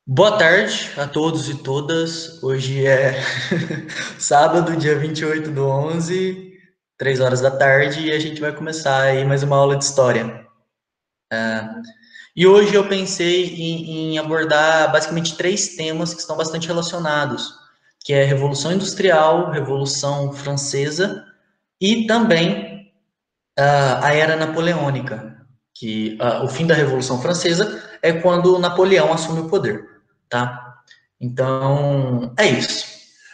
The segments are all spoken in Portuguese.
Boa tarde a todos e todas. Hoje é sábado, dia 28/11, 3 horas da tarde, e a gente vai começar aí mais uma aula de história. E hoje eu pensei em abordar basicamente três temas que estão bastante relacionados, que é Revolução Industrial, Revolução Francesa e também a Era Napoleônica, que o fim da Revolução Francesa é quando Napoleão assume o poder, tá? Então, é isso.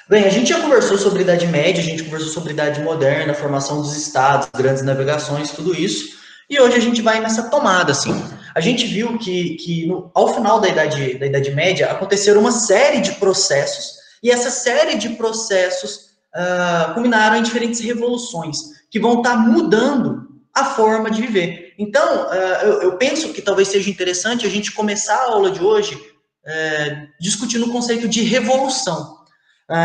Bem, a gente já conversou sobre Idade Média, a gente conversou sobre Idade Moderna, formação dos estados, grandes navegações, tudo isso. E hoje a gente vai nessa tomada, assim. A gente viu que ao final da Idade Média aconteceram uma série de processos, e essa série de processos culminaram em diferentes revoluções, que vão estar mudando a forma de viver. Então, eu penso que talvez seja interessante a gente começar a aula de hoje discutindo o conceito de revolução.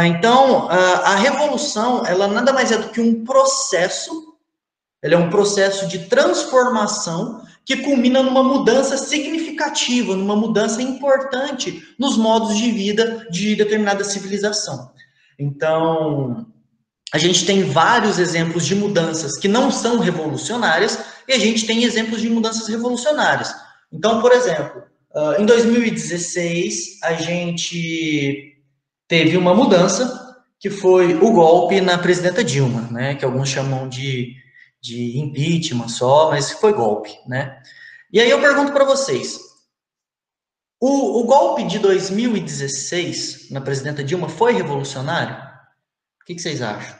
Então, a revolução, ela nada mais é do que um processo, ela é um processo de transformação que culmina numa mudança significativa, numa mudança importante nos modos de vida de determinada civilização. Então, a gente tem vários exemplos de mudanças que não são revolucionárias e a gente tem exemplos de mudanças revolucionárias. Então, por exemplo, em 2016, a gente teve uma mudança que foi o golpe na presidenta Dilma, né? Que alguns chamam de impeachment só, mas foi golpe, né? E aí eu pergunto para vocês: o golpe de 2016 na presidenta Dilma foi revolucionário? O que vocês acham?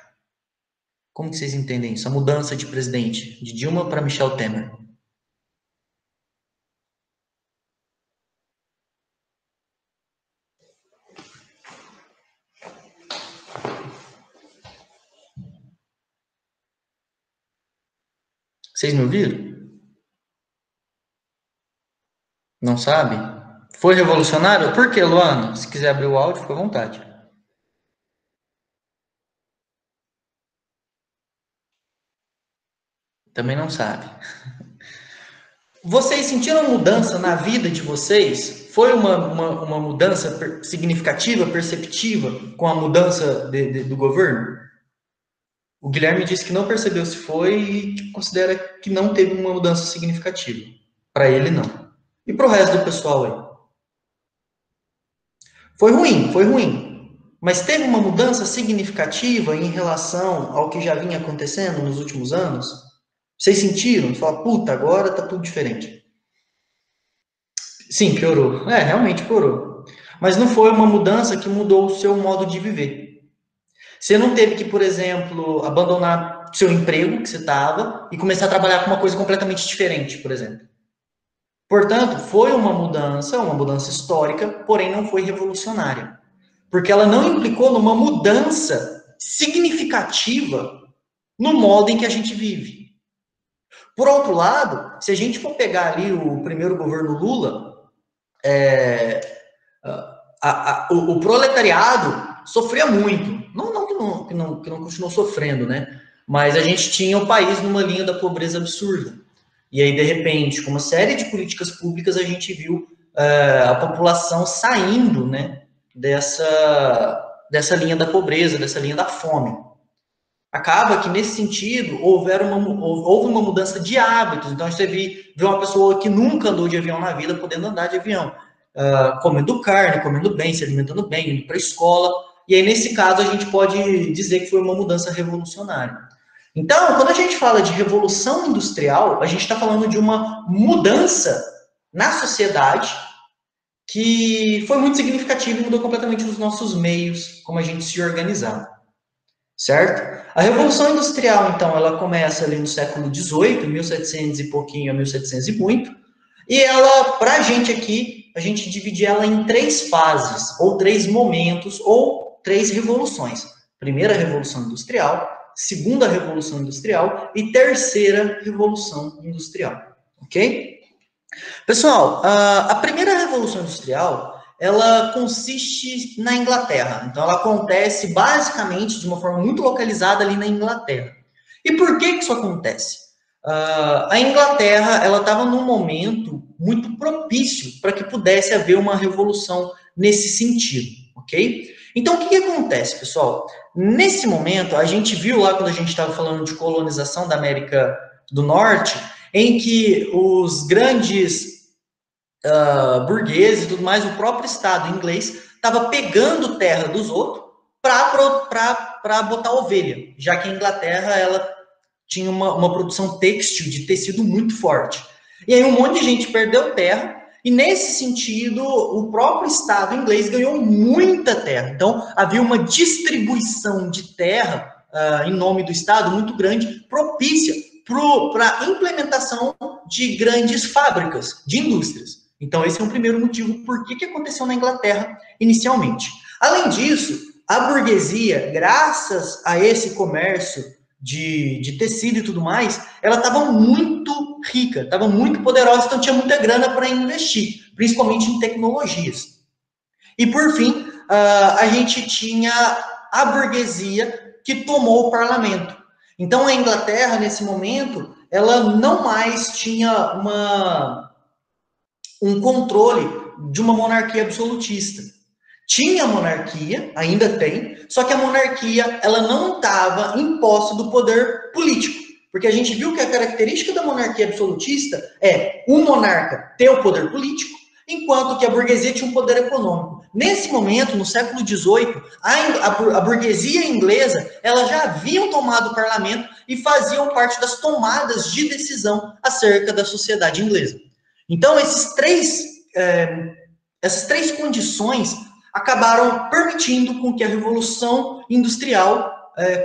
Como que vocês entendem isso? A mudança de presidente, de Dilma para Michel Temer. Vocês me ouviram? Não sabe? Foi revolucionário? Por que, Luana? Se quiser abrir o áudio, fica à vontade. Também não sabe. Vocês sentiram mudança na vida de vocês? Foi uma mudança significativa, perceptiva, com a mudança do governo? O Guilherme disse que não percebeu se foi e considera que não teve uma mudança significativa. Para ele, não. E para o resto do pessoal aí? Foi ruim, foi ruim. Mas teve uma mudança significativa em relação ao que já vinha acontecendo nos últimos anos? Vocês sentiram? Fala, puta, agora tá tudo diferente. Sim, piorou. É, realmente piorou. Mas não foi uma mudança que mudou o seu modo de viver. Você não teve que, por exemplo, abandonar seu emprego que você estava e começar a trabalhar com uma coisa completamente diferente, por exemplo. Portanto, foi uma mudança histórica, porém não foi revolucionária. Porque ela não implicou numa mudança significativa no modo em que a gente vive. Por outro lado, se a gente for pegar ali o primeiro governo Lula, é, o proletariado sofria muito. Não continuou sofrendo, né? Mas a gente tinha o país numa linha da pobreza absurda. E aí, de repente, com uma série de políticas públicas, a gente viu a população saindo, né, dessa linha da pobreza, dessa linha da fome. Acaba que, nesse sentido, houve uma mudança de hábitos. Então, a gente vê uma pessoa que nunca andou de avião na vida podendo andar de avião. Comendo carne, comendo bem, se alimentando bem, indo para a escola. E aí, nesse caso, a gente pode dizer que foi uma mudança revolucionária. Então, quando a gente fala de revolução industrial, a gente está falando de uma mudança na sociedade que foi muito significativa e mudou completamente os nossos meios, como a gente se organizava, certo? A Revolução Industrial, então, ela começa ali no século XVIII, 1700 e pouquinho a 1700 e muito, e ela, para a gente aqui, a gente divide ela em três fases, ou três momentos, ou três revoluções. Primeira Revolução Industrial, segunda Revolução Industrial e terceira Revolução Industrial, ok? Pessoal, a primeira Revolução Industrial, ela consiste na Inglaterra. Então, ela acontece basicamente de uma forma muito localizada ali na Inglaterra. E por que isso acontece? a Inglaterra ela estava num momento muito propício para que pudesse haver uma revolução nesse sentido, ok? Então, o que acontece, pessoal? Nesse momento, a gente viu lá quando a gente estava falando de colonização da América do Norte, em que os grandes burgueses e tudo mais, o próprio Estado inglês estava pegando terra dos outros para botar ovelha, já que a Inglaterra ela tinha uma produção têxtil de tecido muito forte. E aí um monte de gente perdeu terra, e nesse sentido, o próprio Estado inglês ganhou muita terra. Então, havia uma distribuição de terra em nome do Estado muito grande, propícia para a implementação de grandes fábricas, de indústrias. Então, esse é um primeiro motivo por que aconteceu na Inglaterra inicialmente. Além disso, a burguesia, graças a esse comércio de tecido e tudo mais, ela estava muito rica, estava muito poderosa, então tinha muita grana para investir, principalmente em tecnologias. E, por fim, a gente tinha a burguesia que tomou o parlamento. Então, a Inglaterra, nesse momento, ela não mais tinha um controle de uma monarquia absolutista. Tinha monarquia, ainda tem, só que a monarquia ela não estava em posse do poder político. Porque a gente viu que a característica da monarquia absolutista é o monarca ter o poder político, enquanto que a burguesia tinha um poder econômico. Nesse momento, no século XVIII, a burguesia inglesa ela já haviam tomado o parlamento e faziam parte das tomadas de decisão acerca da sociedade inglesa. Então, essas três condições acabaram permitindo com que a Revolução Industrial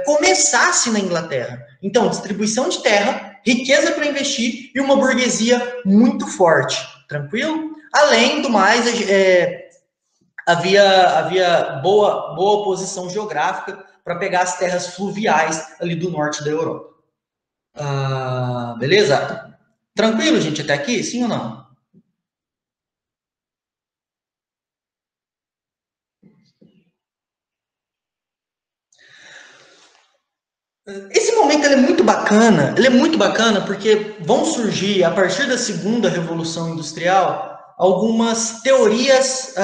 começasse na Inglaterra. Então, distribuição de terra, riqueza para investir e uma burguesia muito forte. Tranquilo? Além do mais, havia boa posição geográfica para pegar as terras fluviais ali do norte da Europa. Beleza? Tranquilo, gente, até aqui? Sim ou não? Esse momento ele é muito bacana porque vão surgir, a partir da segunda Revolução Industrial, algumas teorias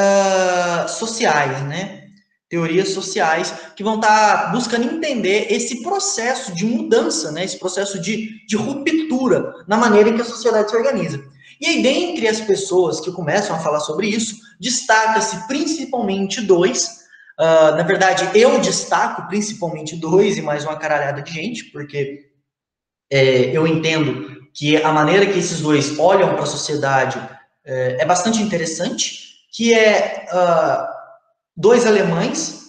sociais, né? Teorias sociais que vão estar buscando entender esse processo de mudança, né? Esse processo de ruptura na maneira em que a sociedade se organiza. E aí, dentre as pessoas que começam a falar sobre isso, destaca-se principalmente dois. Na verdade, eu destaco principalmente dois e mais uma caralhada de gente, porque eu entendo que a maneira que esses dois olham para a sociedade é bastante interessante, que é dois alemães,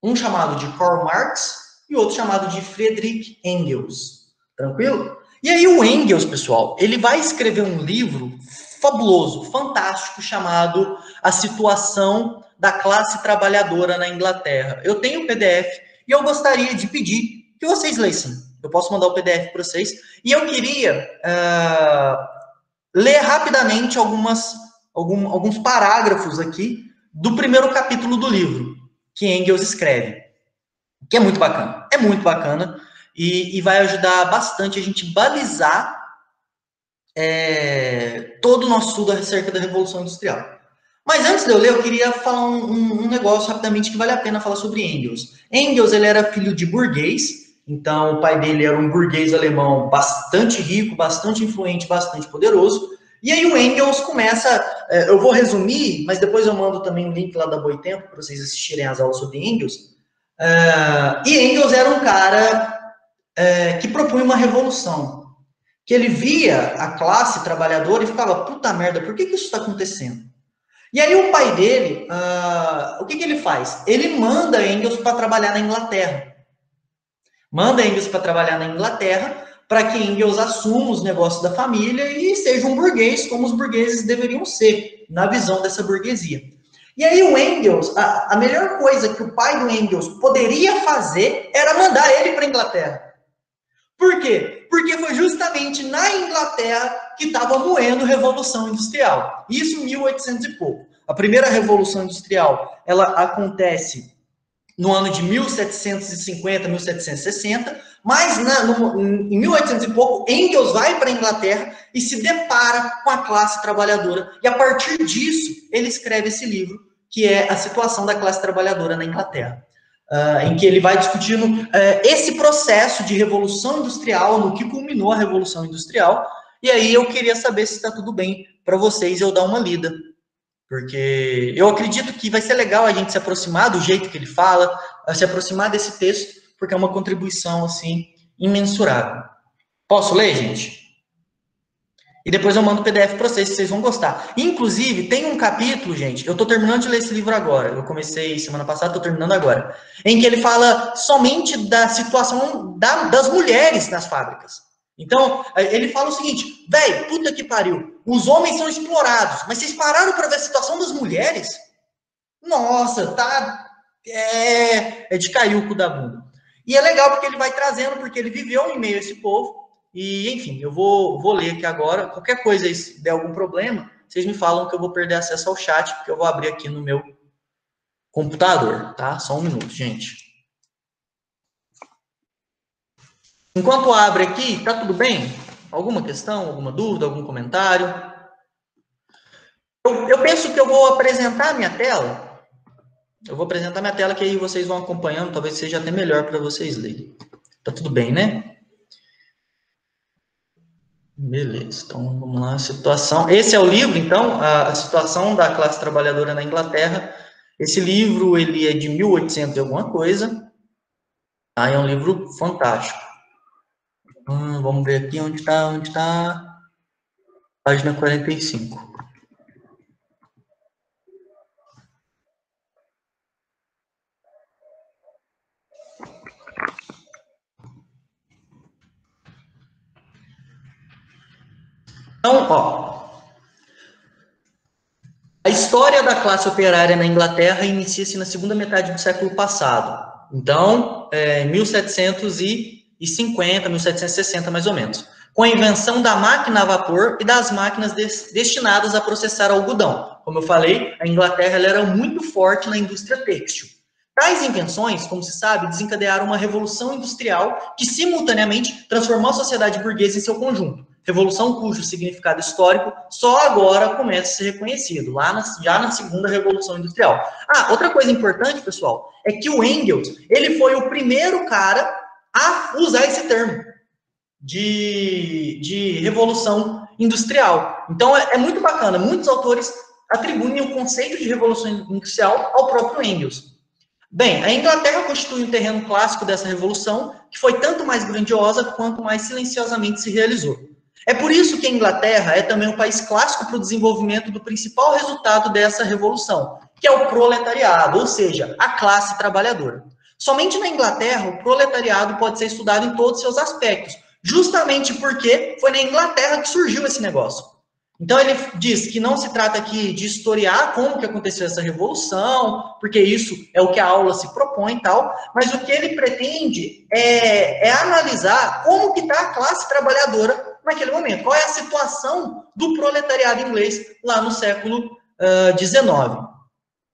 um chamado de Karl Marx e outro chamado de Friedrich Engels. Tranquilo? E aí o Engels, pessoal, ele vai escrever um livro fabuloso, fantástico, chamado A Situação da Classe Trabalhadora na Inglaterra. Eu tenho o PDF e eu gostaria de pedir que vocês lessem. Eu posso mandar o PDF para vocês. E eu queria ler rapidamente alguns parágrafos aqui do primeiro capítulo do livro, que Engels escreve, que é muito bacana. É muito bacana e vai ajudar bastante a gente balizar todo o nosso estudo acerca da Revolução Industrial. Mas antes de eu ler, eu queria falar um negócio rapidamente que vale a pena falar sobre Engels. Engels, ele era filho de burguês, então o pai dele era um burguês alemão bastante rico, bastante influente, bastante poderoso. E aí o Engels começa, eu vou resumir, mas depois eu mando também um link lá da Boitempo para vocês assistirem as aulas sobre Engels. E Engels era um cara que propunha uma revolução, que ele via a classe trabalhadora e ficava, puta merda, por que isso está acontecendo? E aí o pai dele, o que ele faz? Ele manda Engels para trabalhar na Inglaterra. Manda Engels para trabalhar na Inglaterra para que Engels assuma os negócios da família e seja um burguês como os burgueses deveriam ser, na visão dessa burguesia. E aí o Engels, a melhor coisa que o pai do Engels poderia fazer era mandar ele para a Inglaterra. Por quê? Porque foi justamente na Inglaterra que estava moendo a Revolução Industrial. Isso em 1800 e pouco. A primeira Revolução Industrial, ela acontece no ano de 1750, 1760, mas em 1800 e pouco, Engels vai para a Inglaterra e se depara com a classe trabalhadora, e a partir disso, ele escreve esse livro, que é A Situação da Classe Trabalhadora na Inglaterra, em que ele vai discutindo esse processo de revolução industrial, no que culminou a Revolução Industrial, e aí eu queria saber se está tudo bem para vocês eu dar uma lida, porque eu acredito que vai ser legal a gente se aproximar do jeito que ele fala, se aproximar desse texto, porque é uma contribuição, assim, imensurável. Posso ler, gente? E depois eu mando o PDF para vocês, vocês vão gostar. Inclusive, tem um capítulo, gente, eu estou terminando de ler esse livro agora, eu comecei semana passada, estou terminando agora, em que ele fala somente da situação das mulheres nas fábricas. Então, ele fala o seguinte, velho, puta que pariu, os homens são explorados, mas vocês pararam para ver a situação das mulheres? Nossa, tá... É de cair o cu da bunda. E é legal porque ele vai trazendo, porque ele viveu em meio a esse povo, e, enfim, eu vou ler aqui agora. Qualquer coisa, se der algum problema, vocês me falam que eu vou perder acesso ao chat, porque eu vou abrir aqui no meu computador, tá? Só um minuto, gente. Enquanto abre aqui, tá tudo bem? Alguma questão, alguma dúvida, algum comentário? Eu penso que eu vou apresentar a minha tela. Eu vou apresentar minha tela, que aí vocês vão acompanhando, talvez seja até melhor para vocês lerem. Tá tudo bem, né? Beleza, então vamos lá, situação. Esse é o livro, então, a situação da classe trabalhadora na Inglaterra. Esse livro, ele é de 1800 e alguma coisa, tá? É um livro fantástico. Vamos ver aqui onde está, página 45. Então, ó, a história da classe operária na Inglaterra inicia-se na segunda metade do século passado. Então, 1750, 1760, mais ou menos. Com a invenção da máquina a vapor e das máquinas destinadas a processar algodão. Como eu falei, a Inglaterra ela era muito forte na indústria têxtil. Tais invenções, como se sabe, desencadearam uma revolução industrial que, simultaneamente, transformou a sociedade burguesa em seu conjunto. Revolução cujo significado histórico só agora começa a ser reconhecido, já na segunda Revolução Industrial. Outra coisa importante, pessoal, é que o Engels, ele foi o primeiro cara a usar esse termo de Revolução Industrial. Então, é muito bacana, muitos autores atribuem o conceito de Revolução Industrial ao próprio Engels. Bem, a Inglaterra constitui um terreno clássico dessa revolução, que foi tanto mais grandiosa quanto mais silenciosamente se realizou. É por isso que a Inglaterra é também um país clássico para o desenvolvimento do principal resultado dessa revolução, que é o proletariado, ou seja, a classe trabalhadora. Somente na Inglaterra, o proletariado pode ser estudado em todos os seus aspectos, justamente porque foi na Inglaterra que surgiu esse negócio. Então, ele diz que não se trata aqui de historiar como que aconteceu essa revolução, porque isso é o que a aula se propõe e tal, mas o que ele pretende é analisar como que está a classe trabalhadora naquele momento, qual é a situação do proletariado inglês lá no século XIX.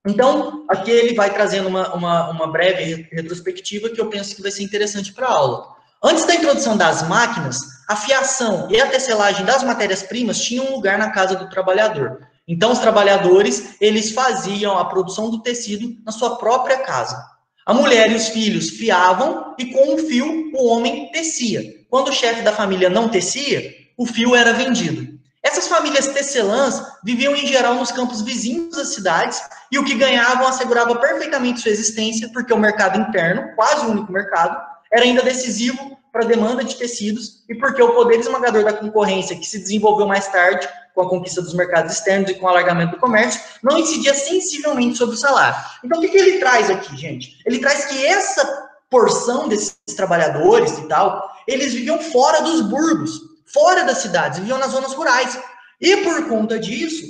Então, aqui ele vai trazendo uma breve retrospectiva que eu penso que vai ser interessante para a aula. Antes da introdução das máquinas, a fiação e a tecelagem das matérias-primas tinham um lugar na casa do trabalhador. Então, os trabalhadores, eles faziam a produção do tecido na sua própria casa. A mulher e os filhos fiavam e com um fio o homem tecia. Quando o chefe da família não tecia, o fio era vendido. Essas famílias tecelãs viviam em geral nos campos vizinhos das cidades e o que ganhavam assegurava perfeitamente sua existência, porque o mercado interno, quase o único mercado, era ainda decisivo para a demanda de tecidos e porque o poder esmagador da concorrência, que se desenvolveu mais tarde com a conquista dos mercados externos e com o alargamento do comércio, não incidia sensivelmente sobre o salário. Então, o que ele traz aqui, gente? Ele traz que essa porção desses trabalhadores e tal, eles viviam fora dos burgos, fora das cidades, viviam nas zonas rurais. E por conta disso,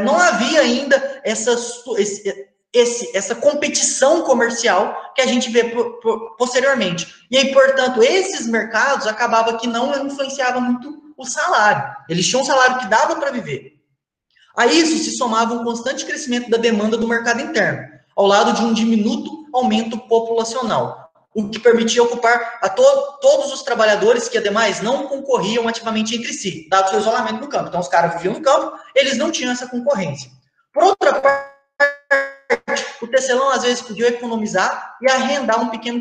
não havia ainda essa competição comercial que a gente vê posteriormente. E aí, portanto, esses mercados acabavam que não influenciavam muito o salário. Eles tinham um salário que dava para viver. A isso se somava um constante crescimento da demanda do mercado interno. ao lado de um diminuto aumento populacional, o que permitia ocupar a todos os trabalhadores que, ademais, não concorriam ativamente entre si, dado o seu isolamento no campo. Então, os caras viviam no campo, eles não tinham essa concorrência. Por outra parte, o tecelão, às vezes, podia economizar e arrendar um pequeno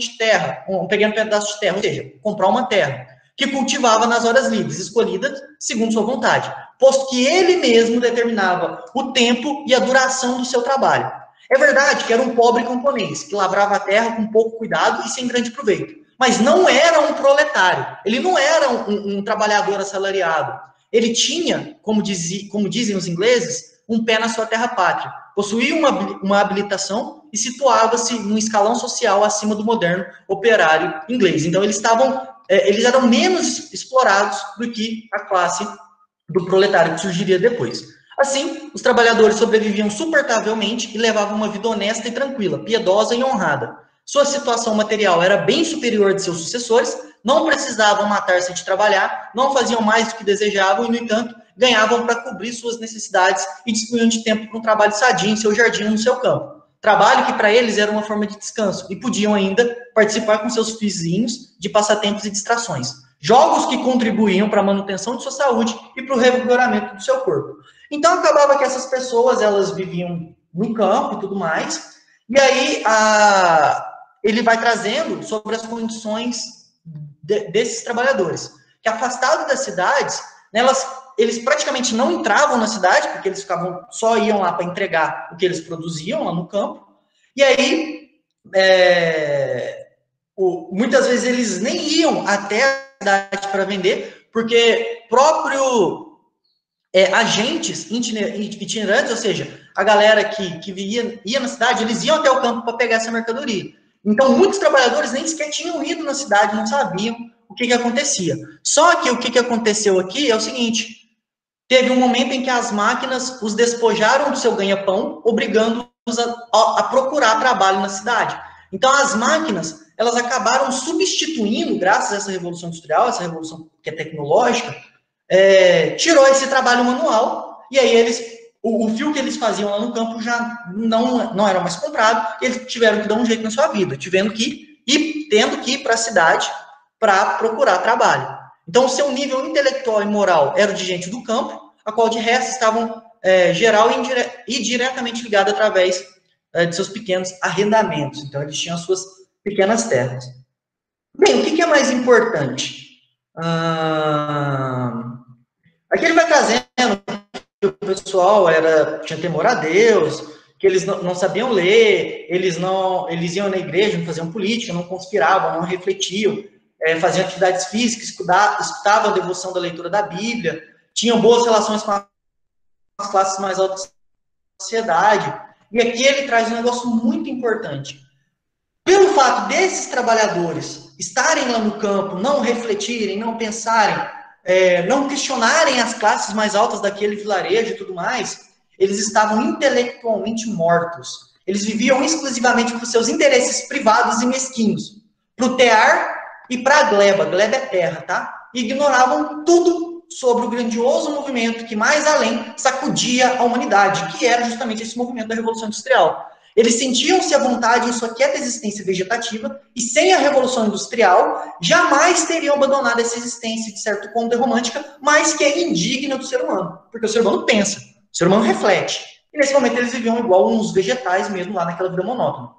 pedaço de terra, ou seja, comprar uma terra, que cultivava nas horas livres, escolhidas segundo sua vontade, posto que ele mesmo determinava o tempo e a duração do seu trabalho. É verdade que era um pobre camponês, que lavrava a terra com pouco cuidado e sem grande proveito, mas não era um proletário, ele não era um trabalhador assalariado. Ele tinha, como dizem os ingleses, um pé na sua terra-pátria, possuía uma habilitação e situava-se num escalão social acima do moderno operário inglês. Então, eles eram menos explorados do que a classe do proletário que surgiria depois. Assim, os trabalhadores sobreviviam suportavelmente e levavam uma vida honesta e tranquila, piedosa e honrada. Sua situação material era bem superior de seus sucessores, não precisavam matar-se de trabalhar, não faziam mais do que desejavam e, no entanto, ganhavam para cobrir suas necessidades e dispunham de tempo para um trabalho sadio em seu jardim ou no seu campo. Trabalho que para eles era uma forma de descanso e podiam ainda participar com seus vizinhos de passatempos e distrações. Jogos que contribuíam para a manutenção de sua saúde e para o revigoramento do seu corpo. Então, acabava que essas pessoas, elas viviam no campo e tudo mais, e aí ele vai trazendo sobre as condições desses trabalhadores, que afastados das cidades, eles praticamente não entravam na cidade, porque eles só iam lá para entregar o que eles produziam lá no campo, e aí, muitas vezes eles nem iam até a cidade para vender, porque agentes itinerantes, ou seja, a galera que ia na cidade, eles iam até o campo para pegar essa mercadoria. Então, muitos trabalhadores nem sequer tinham ido na cidade, não sabiam o que acontecia. Só que o que aconteceu aqui é o seguinte: teve um momento em que as máquinas os despojaram do seu ganha-pão, obrigando-os a procurar trabalho na cidade. Então, as máquinas, elas acabaram substituindo, graças a essa revolução industrial, essa revolução que é tecnológica, tirou esse trabalho manual, e aí o fio que eles faziam lá no campo já não era mais comprado, e eles tiveram que dar um jeito na sua vida, tendo que ir para a cidade para procurar trabalho. Então, o seu nível intelectual e moral era o de gente do campo, a qual de resto estavam geral e diretamente ligado através de seus pequenos arrendamentos. Então, eles tinham as suas pequenas terras. Bem, o que é mais importante? Aqui ele vai trazendo que o pessoal tinha temor a Deus, que eles não sabiam ler, eles iam na igreja, não faziam política, não conspiravam, não refletiam, faziam atividades físicas, escutavam a devoção da leitura da Bíblia, tinham boas relações com as classes mais altas da sociedade. E aqui ele traz um negócio muito importante. Pelo fato desses trabalhadores estarem lá no campo, não refletirem, não pensarem, não questionarem as classes mais altas daquele vilarejo e tudo mais, eles estavam intelectualmente mortos. Eles viviam exclusivamente por seus interesses privados e mesquinhos, para o tear e para a gleba. Gleba é terra, tá? E ignoravam tudo sobre o grandioso movimento que, mais além, sacudia a humanidade, que era justamente esse movimento da Revolução Industrial. Eles sentiam-se à vontade em sua quieta existência vegetativa e, sem a Revolução Industrial, jamais teriam abandonado essa existência, de certo ponto, romântica, mas que é indigna do ser humano. Porque o ser humano pensa, o ser humano reflete. E, nesse momento, eles viviam igual uns vegetais mesmo lá naquela vida monótona.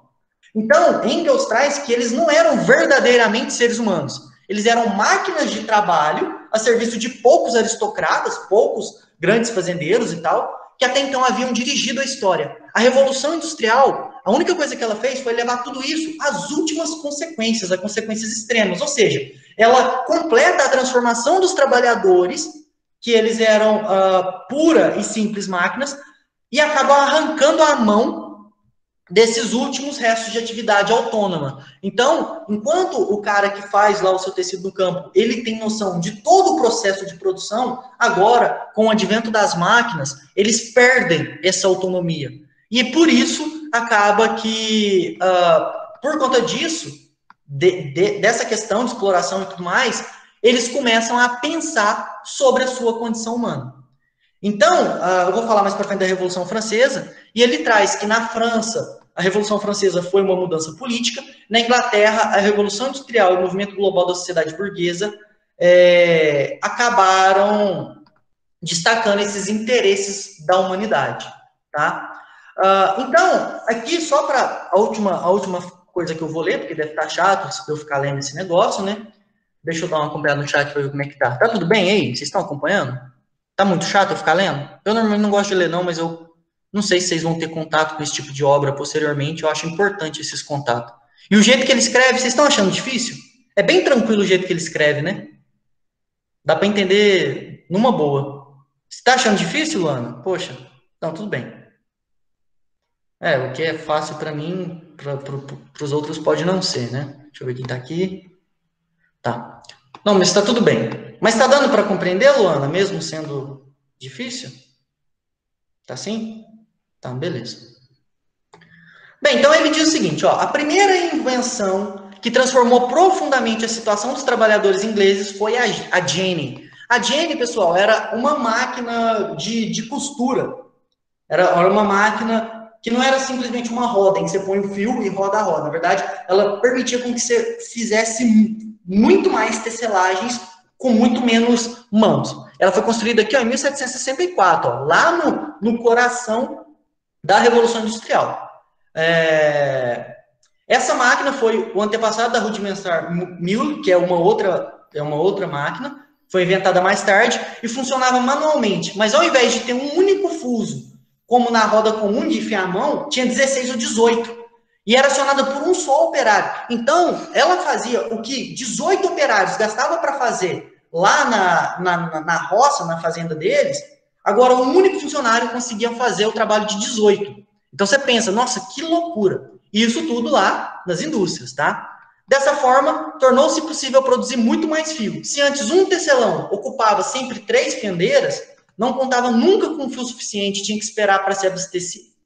Então, Engels traz que eles não eram verdadeiramente seres humanos. Eles eram máquinas de trabalho a serviço de poucos aristocratas, poucos grandes fazendeiros e tal, que até então haviam dirigido a história. A Revolução Industrial, a única coisa que ela fez foi levar tudo isso às últimas consequências, a consequências extremas. Ou seja, ela completa a transformação dos trabalhadores, que eles eram pura e simples máquinas, e acaba arrancando a mão desses últimos restos de atividade autônoma. Então, enquanto o cara que faz lá o seu tecido no campo, ele tem noção de todo o processo de produção, agora, com o advento das máquinas, eles perdem essa autonomia. E por isso, acaba que, por conta disso, dessa questão de exploração e tudo mais, eles começam a pensar sobre a sua condição humana. Então, eu vou falar mais para frente da Revolução Francesa, e ele traz que na França, a Revolução Francesa foi uma mudança política. Na Inglaterra, a Revolução Industrial e o movimento global da sociedade burguesa acabaram destacando esses interesses da humanidade, tá? Então, aqui só para a última coisa que eu vou ler, porque deve estar chato se eu ficar lendo esse negócio, né? Deixa eu dar uma acompanhada no chat para ver como é que tá. Tá tudo bem aí? Vocês estão acompanhando? Tá muito chato eu ficar lendo? Eu normalmente não gosto de ler não, mas eu não sei se vocês vão ter contato com esse tipo de obra posteriormente, eu acho importante esses contatos. E o jeito que ele escreve, vocês estão achando difícil? É bem tranquilo o jeito que ele escreve, né? Dá para entender numa boa. Você está achando difícil, Luana? Poxa, não, tudo bem. O que é fácil para mim, para os outros pode não ser, né? Deixa eu ver quem está aqui. Tá. Não, mas está tudo bem. Mas está dando para compreender, Luana, mesmo sendo difícil? Tá sim? Tá, beleza. Bem, então ele diz o seguinte, ó, a primeira invenção que transformou profundamente a situação dos trabalhadores ingleses foi a Jenny. A Jenny, pessoal, era uma máquina de costura. Era uma máquina que não era simplesmente uma roda, em que você põe o fio e roda a roda. Na verdade, ela permitia com que você fizesse muito mais tecelagens com muito menos mãos. Ela foi construída aqui ó, em 1764, ó, lá no coração da Revolução Industrial. Essa máquina foi o antepassado da rudimentar mill, que é uma outra máquina, foi inventada mais tarde e funcionava manualmente, mas ao invés de ter um único fuso, como na roda comum de enfiar a mão, tinha 16 ou 18. E era acionada por um só operário. Então, ela fazia o que 18 operários gastavam para fazer lá na roça, na fazenda deles, agora um único funcionário conseguia fazer o trabalho de 18. Então você pensa, nossa, que loucura. E isso tudo lá nas indústrias, tá? Dessa forma, tornou-se possível produzir muito mais fio. Se antes um tecelão ocupava sempre 3 fendeiras, não contava nunca com fio suficiente, tinha que esperar para ser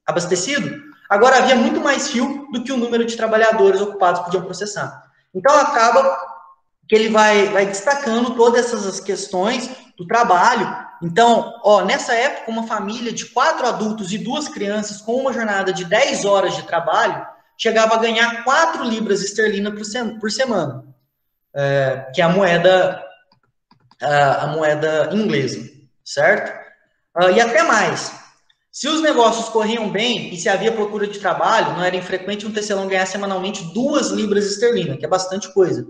abastecido, agora havia muito mais fio do que o número de trabalhadores ocupados podiam processar. Então acaba que ele vai destacando todas essas questões do trabalho. Então, ó, nessa época, uma família de 4 adultos e 2 crianças com uma jornada de 10 horas de trabalho chegava a ganhar 4 libras esterlinas por semana, que é a moeda inglesa, certo? E até mais. Se os negócios corriam bem e se havia procura de trabalho, não era infrequente um tecelão ganhar semanalmente 2 libras esterlinas, que é bastante coisa.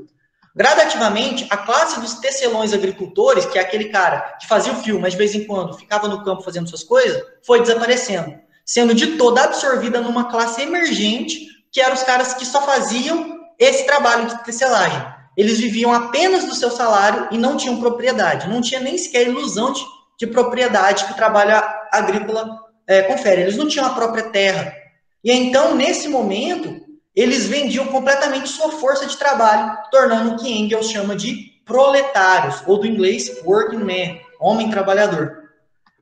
Gradativamente, a classe dos tecelões agricultores, que é aquele cara que fazia o fio, mas de vez em quando ficava no campo fazendo suas coisas, foi desaparecendo, sendo de toda absorvida numa classe emergente, que eram os caras que só faziam esse trabalho de tecelagem. Eles viviam apenas do seu salário e não tinham propriedade, não tinha nem sequer ilusão de propriedade que o trabalho agrícola confere. Eles não tinham a própria terra. E então, nesse momento, eles vendiam completamente sua força de trabalho, tornando o que Engels chama de proletários, ou do inglês working man, homem trabalhador.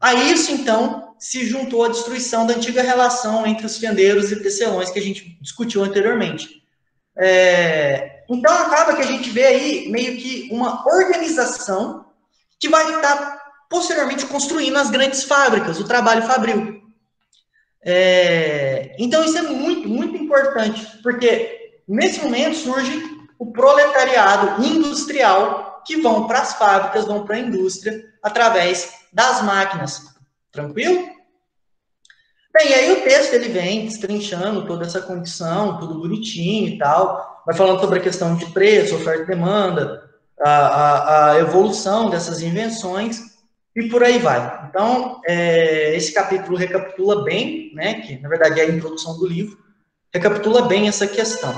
A isso, então, se juntou a destruição da antiga relação entre os fendeiros e tecelões que a gente discutiu anteriormente. Então, acaba que a gente vê aí meio que uma organização que vai estar posteriormente construindo as grandes fábricas, o trabalho fabril. Então, isso é muito, muito importante, porque nesse momento surge o proletariado industrial que vão para as fábricas, vão para a indústria, através das máquinas. Tranquilo? Bem, e aí o texto ele vem destrinchando toda essa condição, tudo bonitinho e tal, vai falando sobre a questão de preço, oferta e demanda, a evolução dessas invenções, e por aí vai. Então, esse capítulo recapitula bem, né, que na verdade é a introdução do livro, recapitula bem essa questão,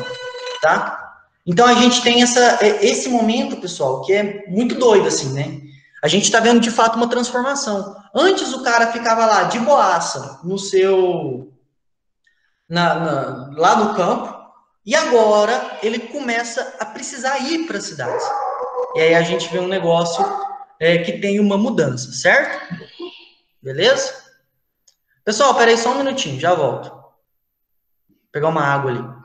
tá? Então, a gente tem esse momento, pessoal, que é muito doido, assim, né? A gente está vendo, de fato, uma transformação. Antes, o cara ficava lá, de boaça, no seu... lá no campo, e agora ele começa a precisar ir para as cidades. E aí a gente vê um negócio que tem uma mudança, certo? Beleza? Pessoal, peraí só um minutinho, já volto. Vou pegar uma água ali.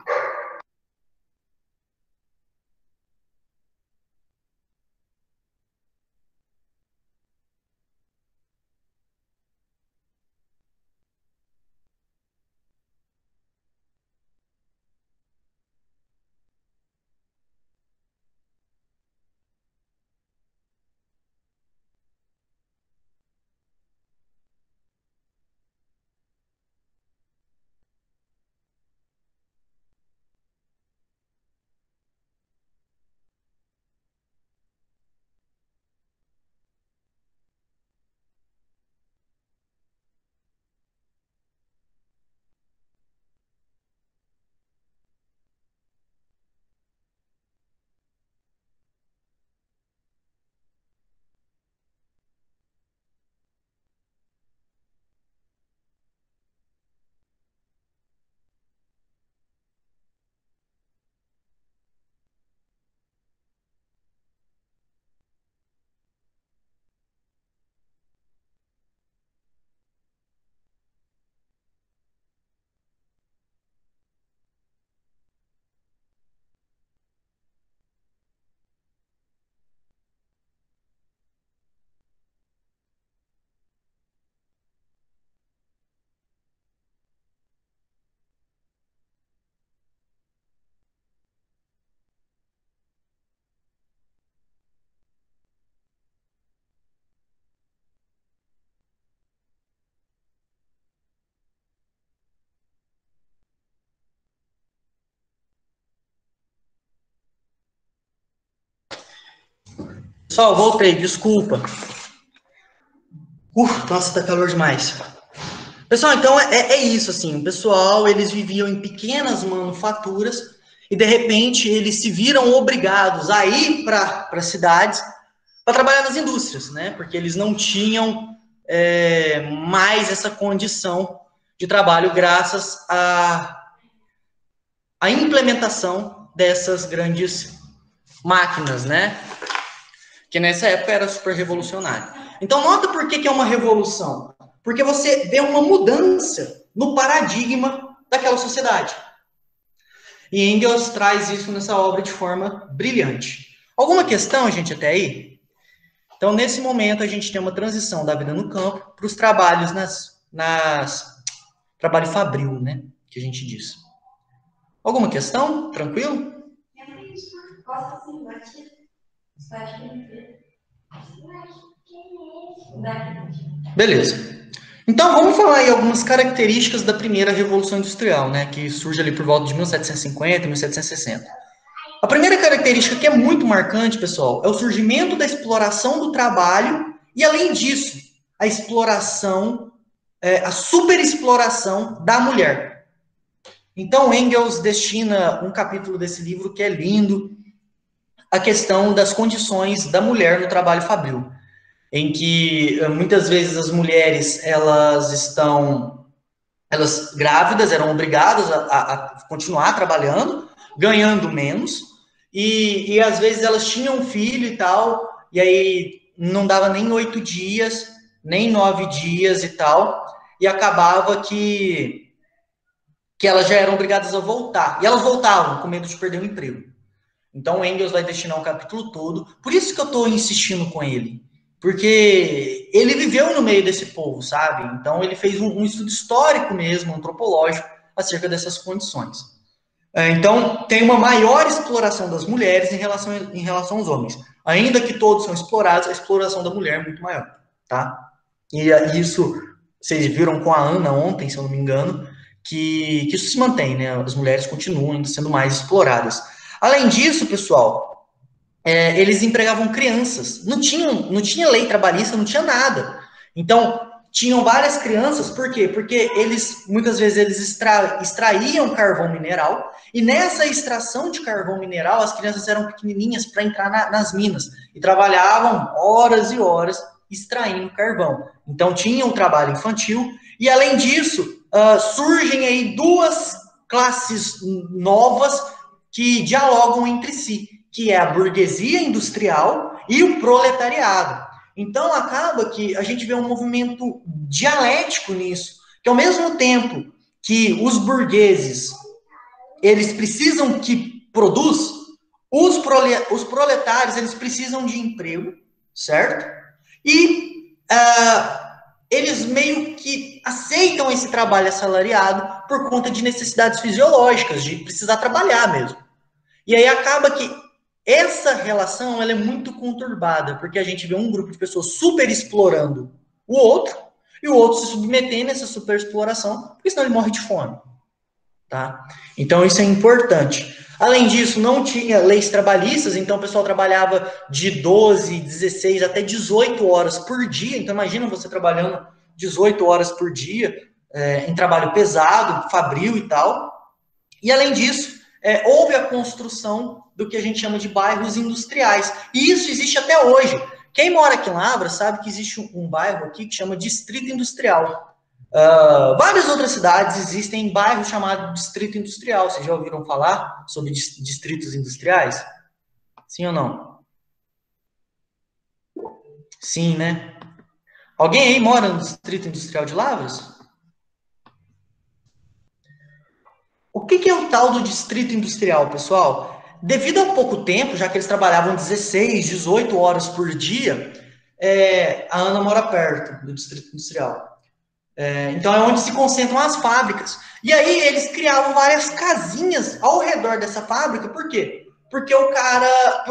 Pessoal, voltei, desculpa. Nossa, tá calor demais. Pessoal, então é isso, assim, o pessoal, eles viviam em pequenas manufaturas e, de repente, eles se viram obrigados a ir para cidades para trabalhar nas indústrias, né? Porque eles não tinham mais essa condição de trabalho graças à implementação dessas grandes máquinas, né? Que nessa época era super revolucionário. Então, nota por que é uma revolução. Porque você vê uma mudança no paradigma daquela sociedade. E Engels traz isso nessa obra de forma brilhante. Alguma questão, gente, até aí? Então, nesse momento, a gente tem uma transição da vida no campo para os trabalhos trabalho fabril, né? Que a gente diz. Alguma questão? Tranquilo? Beleza. Então, vamos falar aí algumas características da primeira Revolução Industrial, né? Que surge ali por volta de 1750, 1760. A primeira característica que é muito marcante, pessoal, é o surgimento da exploração do trabalho e, além disso, a exploração, a superexploração da mulher. Então, Engels destina um capítulo desse livro que é lindo, a questão das condições da mulher no trabalho fabril, em que muitas vezes as mulheres elas grávidas eram obrigadas a continuar trabalhando, ganhando menos, e às vezes elas tinham um filho e tal, e aí não dava nem 8 dias, nem 9 dias e tal, e acabava que elas já eram obrigadas a voltar. E elas voltavam com medo de perder o emprego. Então, o Engels vai destinar um capítulo todo. Por isso que eu estou insistindo com ele. Porque ele viveu no meio desse povo, sabe? Então, ele fez um estudo histórico mesmo, antropológico, acerca dessas condições. Então, tem uma maior exploração das mulheres em relação aos homens. Ainda que todos são explorados, a exploração da mulher é muito maior, tá? E isso, vocês viram com a Ana ontem, se eu não me engano, que isso se mantém, né? As mulheres continuam sendo mais exploradas. Além disso, pessoal, eles empregavam crianças. Não tinha lei trabalhista, não tinha nada. Então, tinham várias crianças, por quê? Porque muitas vezes, eles extraíam carvão mineral, e nessa extração de carvão mineral, as crianças eram pequenininhas para entrar nas minas, e trabalhavam horas e horas extraindo carvão. Então, tinha um trabalho infantil, e além disso, surgem aí duas classes novas que dialogam entre si, que é a burguesia industrial e o proletariado. Então, acaba que a gente vê um movimento dialético nisso, que ao mesmo tempo que os burgueses, eles precisam que produz, os proletários, eles precisam de emprego, certo? E eles meio que aceitam esse trabalho assalariado por conta de necessidades fisiológicas, de precisar trabalhar mesmo. E aí acaba que essa relação ela é muito conturbada, porque a gente vê um grupo de pessoas super explorando o outro, e o outro se submetendo a essa super exploração, porque senão ele morre de fome. Tá? Então isso é importante. Além disso, não tinha leis trabalhistas, então o pessoal trabalhava de 12, 16 até 18 horas por dia. Então imagina você trabalhando 18 horas por dia em trabalho pesado, fabril e tal. E além disso, houve a construção do que a gente chama de bairros industriais. E isso existe até hoje. Quem mora aqui em Lavra sabe que existe um bairro aqui que chama Distrito Industrial. Várias outras cidades existem em bairros chamados Distrito Industrial. Vocês já ouviram falar sobre distritos industriais? Sim ou não? Sim, né? Alguém aí mora no Distrito Industrial de Lavras? O que é o tal do Distrito Industrial, pessoal? Devido ao pouco tempo, já que eles trabalhavam 16, 18 horas por dia, a Ana mora perto do Distrito Industrial. Então é onde se concentram as fábricas. E aí eles criavam várias casinhas ao redor dessa fábrica. Por quê? Porque o cara,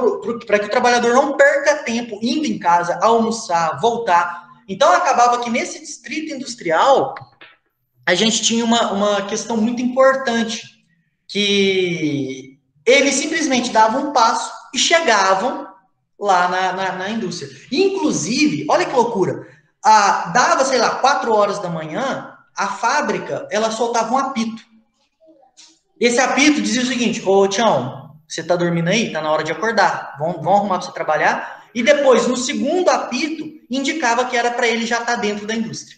para que o trabalhador não perca tempo indo em casa, almoçar, voltar. Então acabava que nesse distrito industrial a gente tinha uma questão muito importante, que eles simplesmente davam um passo e chegavam lá na indústria. Inclusive, olha que loucura, dava, sei lá, 4 horas da manhã, a fábrica, ela soltava um apito. Esse apito dizia o seguinte: ô Tião, você tá dormindo aí? Tá na hora de acordar. Vão arrumar para você trabalhar. E depois, no segundo apito, indicava que era para ele já estar dentro da indústria.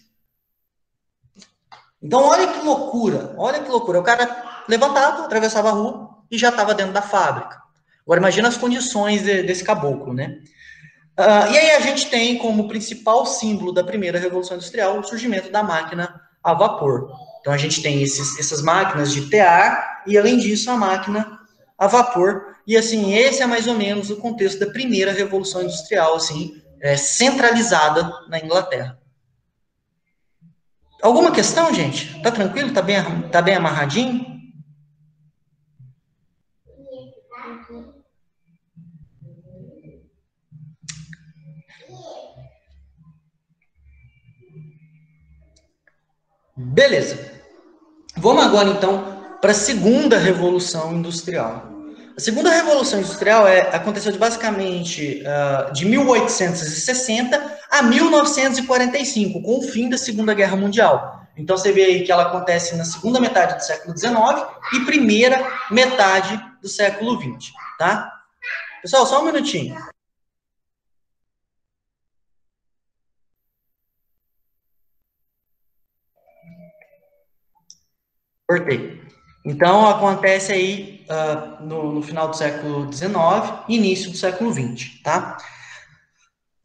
Então, olha que loucura. Olha que loucura. O cara levantava, atravessava a rua e já estava dentro da fábrica. Agora, imagina as condições desse caboclo, né? E aí a gente tem como principal símbolo da primeira Revolução Industrial o surgimento da máquina a vapor. Então a gente tem essas máquinas de tear e, além disso, a máquina a vapor. E assim, esse é mais ou menos o contexto da primeira Revolução Industrial, assim, centralizada na Inglaterra. Alguma questão, gente? Tá tranquilo? Tá bem amarradinho? Beleza. Vamos agora, então, para a segunda Revolução Industrial. A segunda Revolução Industrial aconteceu basicamente de 1860 a 1945, com o fim da Segunda Guerra Mundial. Então, você vê aí que ela acontece na segunda metade do século XIX e primeira metade do século XX, tá? Pessoal, só um minutinho. Cortei. Então, acontece aí no final do século XIX, início do século XX, tá?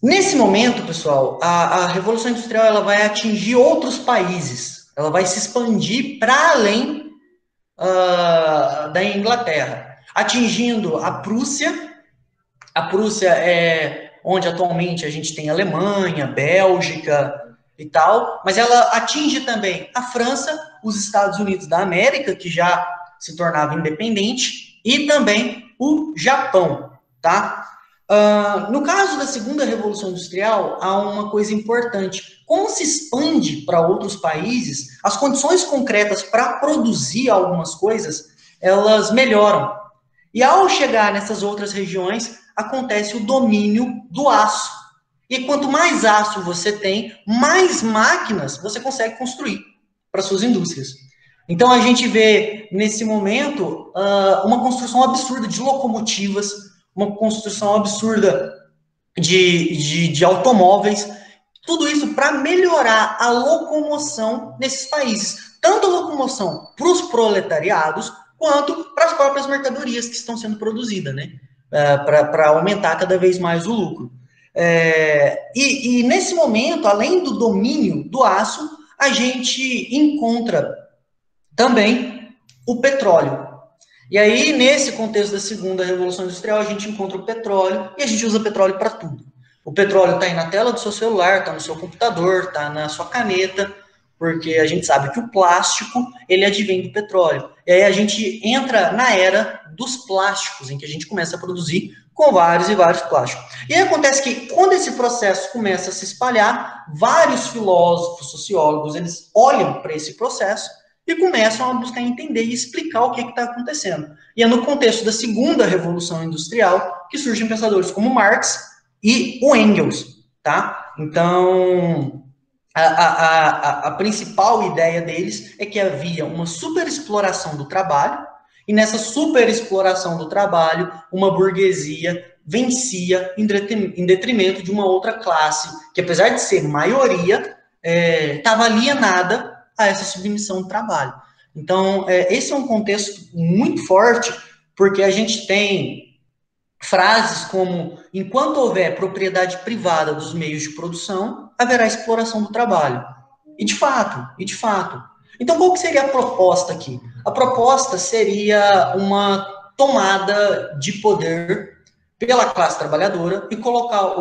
Nesse momento, pessoal, a Revolução Industrial ela vai atingir outros países, ela vai se expandir para além da Inglaterra, atingindo a Prússia. A Prússia é onde atualmente a gente tem Alemanha, Bélgica e tal, mas ela atinge também a França, os Estados Unidos da América, que já se tornava independente, e também o Japão, tá? No caso da segunda Revolução Industrial, há uma coisa importante. Como se expande para outros países, as condições concretas para produzir algumas coisas, elas melhoram. E ao chegar nessas outras regiões, acontece o domínio do aço. E quanto mais aço você tem, mais máquinas você consegue construir para suas indústrias. Então a gente vê nesse momento uma construção absurda de locomotivas, uma construção absurda de automóveis, tudo isso para melhorar a locomoção nesses países, tanto a locomoção para os proletariados, quanto para as próprias mercadorias que estão sendo produzidas, né? Para aumentar cada vez mais o lucro. E nesse momento, além do domínio do aço, a gente encontra também o petróleo. E aí, nesse contexto da segunda Revolução Industrial, a gente encontra o petróleo e a gente usa petróleo para tudo. O petróleo está aí na tela do seu celular, está no seu computador, está na sua caneta, porque a gente sabe que o plástico, ele advém do petróleo. E aí a gente entra na era dos plásticos, em que a gente começa a produzir com vários e vários plásticos. E aí acontece que, quando esse processo começa a se espalhar, vários filósofos, sociólogos, eles olham para esse processo e começam a buscar entender e explicar o que está acontecendo. E é no contexto da segunda Revolução Industrial que surgem pensadores como Marx e o Engels, tá? Então, a principal ideia deles é que havia uma superexploração do trabalho, e nessa superexploração do trabalho, uma burguesia vencia em detrimento de uma outra classe, que apesar de ser maioria, estava alienada a essa submissão do trabalho. Então, esse é um contexto muito forte, porque a gente tem frases como: enquanto houver propriedade privada dos meios de produção, haverá exploração do trabalho. E de fato. Então, qual que seria a proposta aqui? A proposta seria uma tomada de poder pela classe trabalhadora e colocar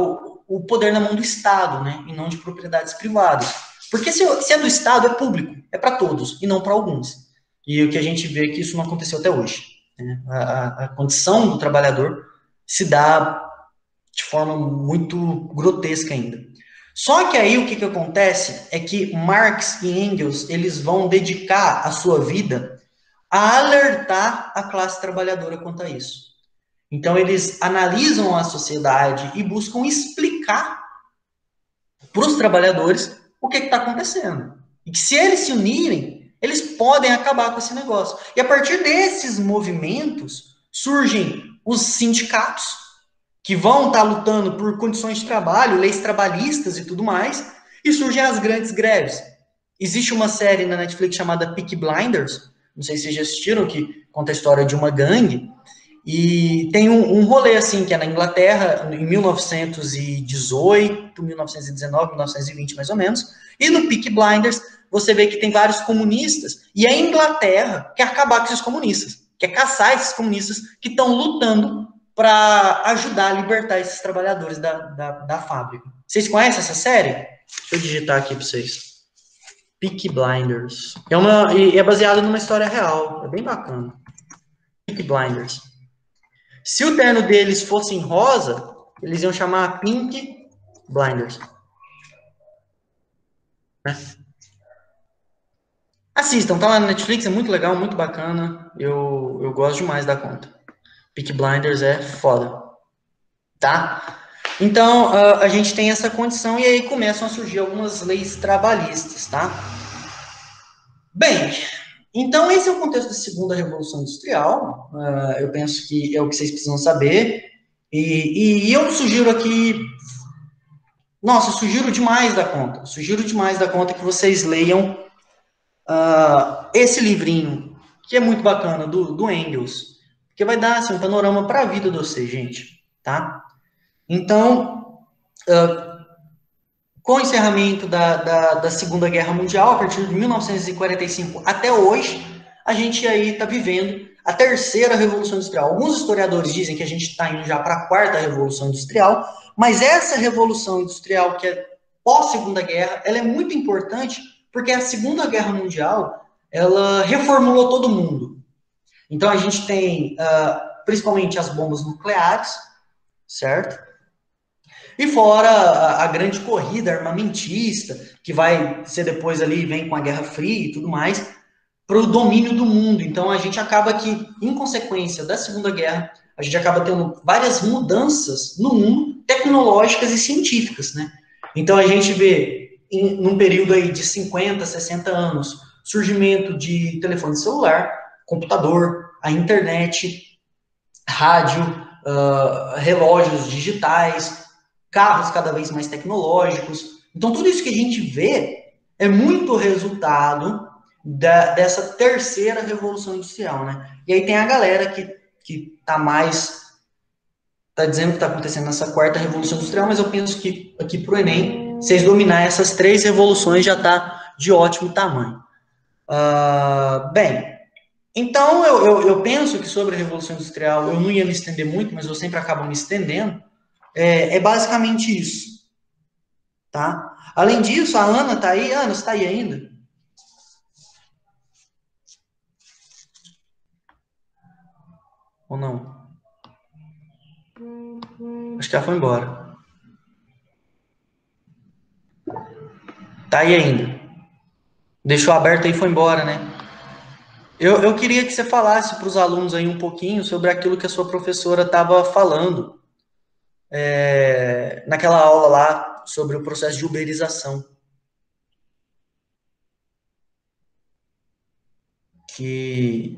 o poder na mão do Estado, né, e não de propriedades privadas. Porque se é do Estado, é público, é para todos, e não para alguns. E o que a gente vê é que isso não aconteceu até hoje. Né? A condição do trabalhador se dá de forma muito grotesca ainda. Só que aí o que acontece é que Marx e Engels, eles vão dedicar a sua vida a alertar a classe trabalhadora quanto a isso. Então, eles analisam a sociedade e buscam explicar para os trabalhadores o que está acontecendo. E que se eles se unirem, eles podem acabar com esse negócio. E a partir desses movimentos surgem os sindicatos, que vão estar lutando por condições de trabalho, leis trabalhistas e tudo mais, e surgem as grandes greves. Existe uma série na Netflix chamada Peaky Blinders, não sei se vocês já assistiram, que conta a história de uma gangue, e tem um rolê assim, que é na Inglaterra, em 1918, 1919, 1920 mais ou menos, e no Peaky Blinders você vê que tem vários comunistas, e a Inglaterra quer acabar com esses comunistas, quer caçar esses comunistas que estão lutando para ajudar a libertar esses trabalhadores da fábrica. Vocês conhecem essa série? Deixa eu digitar aqui para vocês. Peaky Blinders. É baseado numa história real. É bem bacana. Peaky Blinders. Se o terno deles fosse em rosa, eles iam chamar Pink Blinders. Né? Assistam, tá lá na Netflix, é muito legal, muito bacana. Eu gosto demais da conta. Peaky Blinders é foda. Tá? Então, a gente tem essa condição e aí começam a surgir algumas leis trabalhistas, tá? Bem, então esse é o contexto da segunda Revolução Industrial. Eu penso que é o que vocês precisam saber. E eu sugiro aqui. Nossa, sugiro demais da conta. Sugiro demais da conta que vocês leiam esse livrinho, que é muito bacana, do Engels. Que vai dar assim, um panorama para a vida de vocês, gente. Tá? Então, com o encerramento da Segunda Guerra Mundial, a partir de 1945 até hoje, a gente aí está vivendo a terceira Revolução Industrial. Alguns historiadores dizem que a gente está indo já para a quarta Revolução Industrial, mas essa Revolução Industrial, que é pós-Segunda Guerra, ela é muito importante porque a Segunda Guerra Mundial, ela reformulou todo mundo. Então a gente tem, principalmente as bombas nucleares, certo? E fora a grande corrida armamentista, que vai ser depois ali, vem com a Guerra Fria e tudo mais, para o domínio do mundo. Então a gente acaba que, em consequência da Segunda Guerra, a gente acaba tendo várias mudanças no mundo, tecnológicas e científicas, né? Então a gente vê, num período aí de 50, 60 anos, surgimento de telefone celular, computador, a internet, rádio, relógios digitais, carros cada vez mais tecnológicos. Então, tudo isso que a gente vê é muito resultado dessa terceira revolução industrial, né? E aí tem a galera que tá mais tá dizendo que está acontecendo nessa quarta revolução industrial, mas eu penso que aqui para o Enem, vocês dominar essas três revoluções já está de ótimo tamanho. Bem, então eu penso que sobre a revolução industrial eu não ia me estender muito, mas eu sempre acabo me estendendo. É basicamente isso, tá? Além disso, a Ana tá aí. Ana, você tá aí ainda? Ou não? Acho que ela foi embora. Tá aí ainda. Deixou aberto aí e foi embora, né? Eu queria que você falasse para os alunos aí um pouquinho sobre aquilo que a sua professora estava falando naquela aula lá sobre o processo de uberização. Que,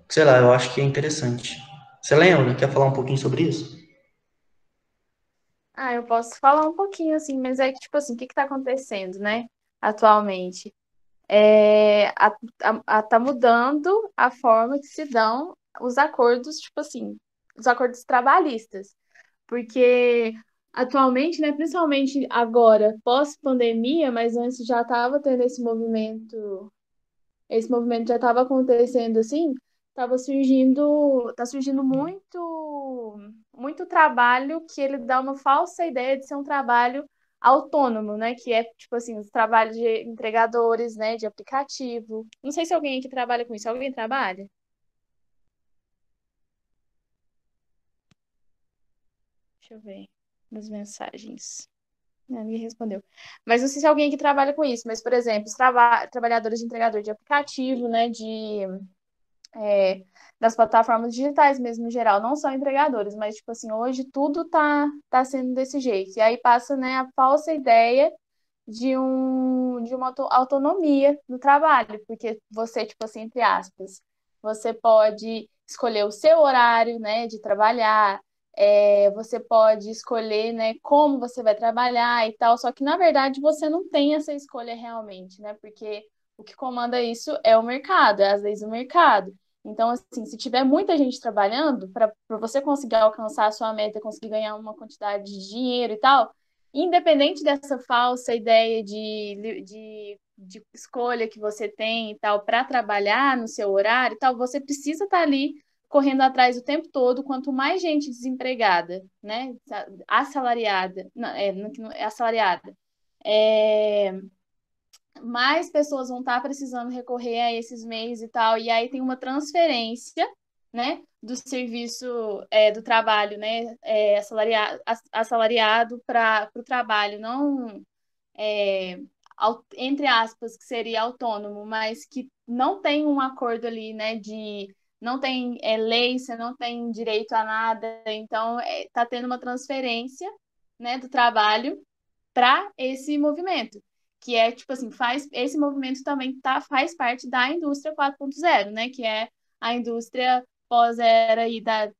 sei lá, eu acho que é interessante. Você lembra? Quer falar um pouquinho sobre isso? Ah, eu posso falar um pouquinho assim, mas é que, tipo assim, o que que tá acontecendo, né, atualmente? Tá mudando a forma que se dão os acordos, tipo assim, os acordos trabalhistas. Porque atualmente, né, principalmente agora, pós-pandemia, mas antes já estava tendo esse movimento já estava acontecendo assim, tá surgindo muito trabalho que ele dá uma falsa ideia de ser um trabalho autônomo, né? Que é tipo assim, os trabalhos de entregadores, né, de aplicativo. Não sei se alguém aqui trabalha com isso. Alguém trabalha? Deixa eu ver nas mensagens. Não, ninguém respondeu. Mas não sei se alguém aqui trabalha com isso, mas, por exemplo, os trabalhadores de entregador de aplicativo, né, das plataformas digitais mesmo, em geral, não só empregadores, mas, tipo assim, hoje tudo tá sendo desse jeito. E aí passa, né, a falsa ideia de uma autonomia no trabalho, porque você, tipo assim, entre aspas, você pode escolher o seu horário, né, de trabalhar, você pode escolher, né, como você vai trabalhar e tal, só que, na verdade, você não tem essa escolha realmente, né, porque o que comanda isso é o mercado, é as leis do mercado. Então, assim, se tiver muita gente trabalhando, para você conseguir alcançar a sua meta, conseguir ganhar uma quantidade de dinheiro e tal, independente dessa falsa ideia de escolha que você tem e tal, para trabalhar no seu horário e tal, você precisa estar ali correndo atrás o tempo todo. Quanto mais gente desempregada, né, assalariada, não, assalariada, é, mais pessoas vão estar precisando recorrer a esses meios e tal, e aí tem uma transferência, né, do serviço, do trabalho, né, assalariado para o trabalho, não, é, entre aspas, que seria autônomo, mas que não tem um acordo ali, né, não tem lei, você não tem direito a nada, então está tendo uma transferência, né, do trabalho para esse movimento, que é tipo assim, esse movimento também faz parte da indústria 4.0, né, que é a indústria pós-era aí da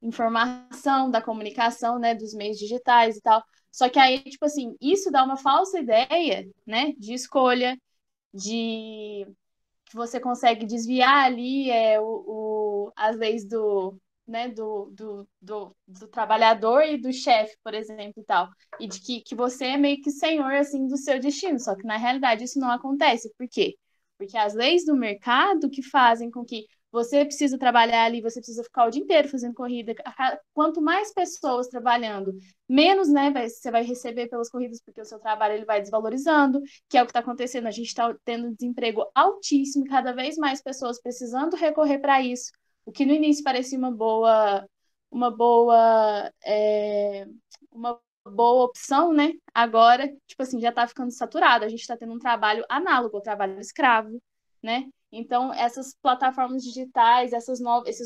informação, da comunicação, né, dos meios digitais e tal. Só que aí, tipo assim, isso dá uma falsa ideia, né, de escolha, de que você consegue desviar ali as leis né, do trabalhador e do chefe, por exemplo, e tal. E de que você é meio que senhor, assim, do seu destino. Só que, na realidade, isso não acontece. Por quê? Porque as leis do mercado que fazem com que você precisa trabalhar ali, você precisa ficar o dia inteiro fazendo corrida. Quanto mais pessoas trabalhando, menos, né, você vai receber pelas corridas, porque o seu trabalho ele vai desvalorizando, que é o que está acontecendo. A gente está tendo desemprego altíssimo, cada vez mais pessoas precisando recorrer para isso, o que no início parecia uma boa, uma boa opção, né? Agora, tipo assim, já está ficando saturado. A gente está tendo um trabalho análogo ao trabalho escravo, né? Então, essas plataformas digitais, esses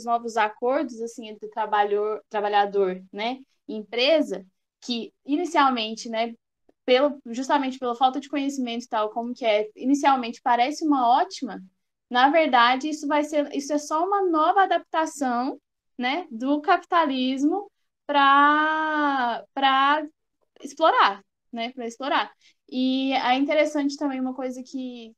novos acordos, assim, entre trabalhador, né, e empresa, que inicialmente, né, justamente pela falta de conhecimento e tal, como que é, inicialmente parece uma ótima, na verdade, isso é só uma nova adaptação, né, do capitalismo para explorar, né, para explorar. E é interessante também uma coisa que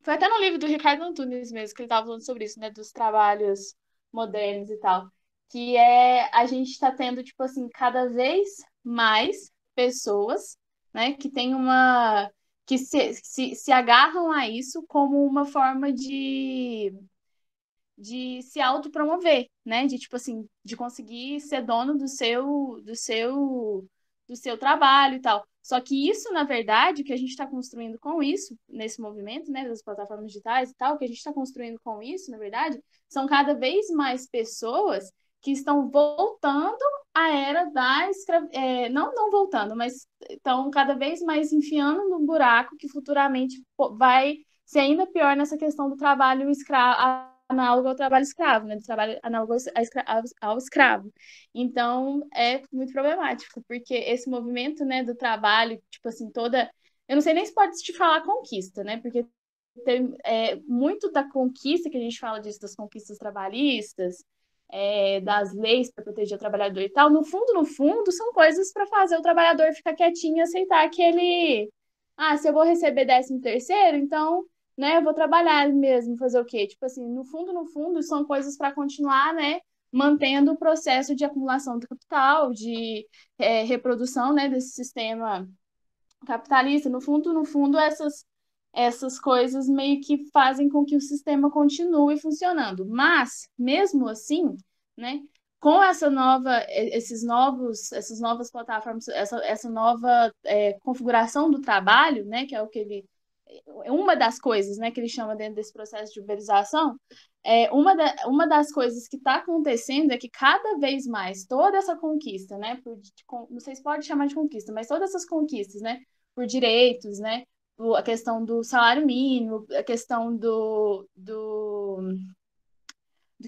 foi até no livro do Ricardo Antunes mesmo, que ele estava falando sobre isso, né, dos trabalhos modernos e tal, que é a gente está tendo, tipo assim, cada vez mais pessoas, né, que tem que se agarram a isso como uma forma de se autopromover, né? De tipo assim, de conseguir ser dono do seu trabalho e tal. Só que isso, na verdade, o que a gente está construindo com isso, nesse movimento, né, das plataformas digitais e tal, o que a gente está construindo com isso, na verdade, são cada vez mais pessoas que estão voltando à era da não voltando, mas estão cada vez mais enfiando no buraco que futuramente vai ser ainda pior nessa questão do trabalho escravo, análogo ao trabalho escravo, né? Do trabalho análogo ao escravo. Então, é muito problemático, porque esse movimento, né, do trabalho, tipo assim, toda. Eu não sei nem se pode te falar conquista, né? Porque tem muito da conquista que a gente fala disso, das conquistas trabalhistas, das leis para proteger o trabalhador e tal, no fundo, são coisas para fazer o trabalhador ficar quietinho e aceitar que ele. Ah, se eu vou receber 13º, então né, eu vou trabalhar mesmo, fazer o quê? Tipo assim, no fundo, são coisas para continuar, né, mantendo o processo de acumulação do capital, de reprodução, né, desse sistema capitalista. No fundo, essas coisas meio que fazem com que o sistema continue funcionando. Mas, mesmo assim, né, com essas novas plataformas, essa nova configuração do trabalho, né, que é o que uma das coisas, né, que ele chama dentro desse processo de uberização, uma das coisas que está acontecendo é que cada vez mais toda essa conquista, né, não sei se pode chamar de conquista, mas todas essas conquistas, né, por direitos, né, a questão do salário mínimo, a questão do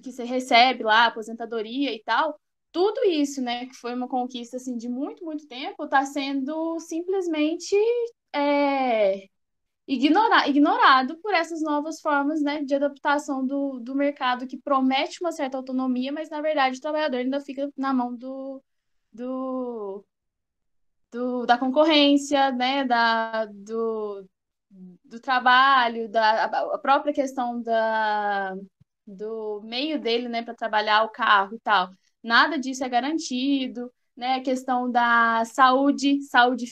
que você recebe lá, aposentadoria e tal, tudo isso, né, que foi uma conquista assim de muito, muito tempo, está sendo simplesmente é, ignorado por essas novas formas, né, de adaptação do mercado que promete uma certa autonomia, mas na verdade o trabalhador ainda fica na mão do, da concorrência, né, do trabalho, a própria questão do meio dele, né, para trabalhar o carro e tal. Nada disso é garantido, né? A questão da saúde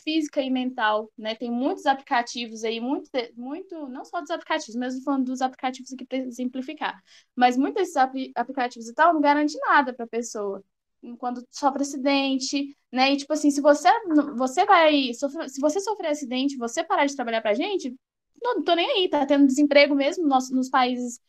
física e mental, né? Tem muitos aplicativos aí, muito, não só dos aplicativos, mesmo falando dos aplicativos aqui para exemplificar, mas muitos desses aplicativos e tal não garante nada para a pessoa. Quando sofre acidente, né? E tipo assim, se você sofrer acidente, você parar de trabalhar pra gente, não tô nem aí, tá tendo desemprego mesmo nos países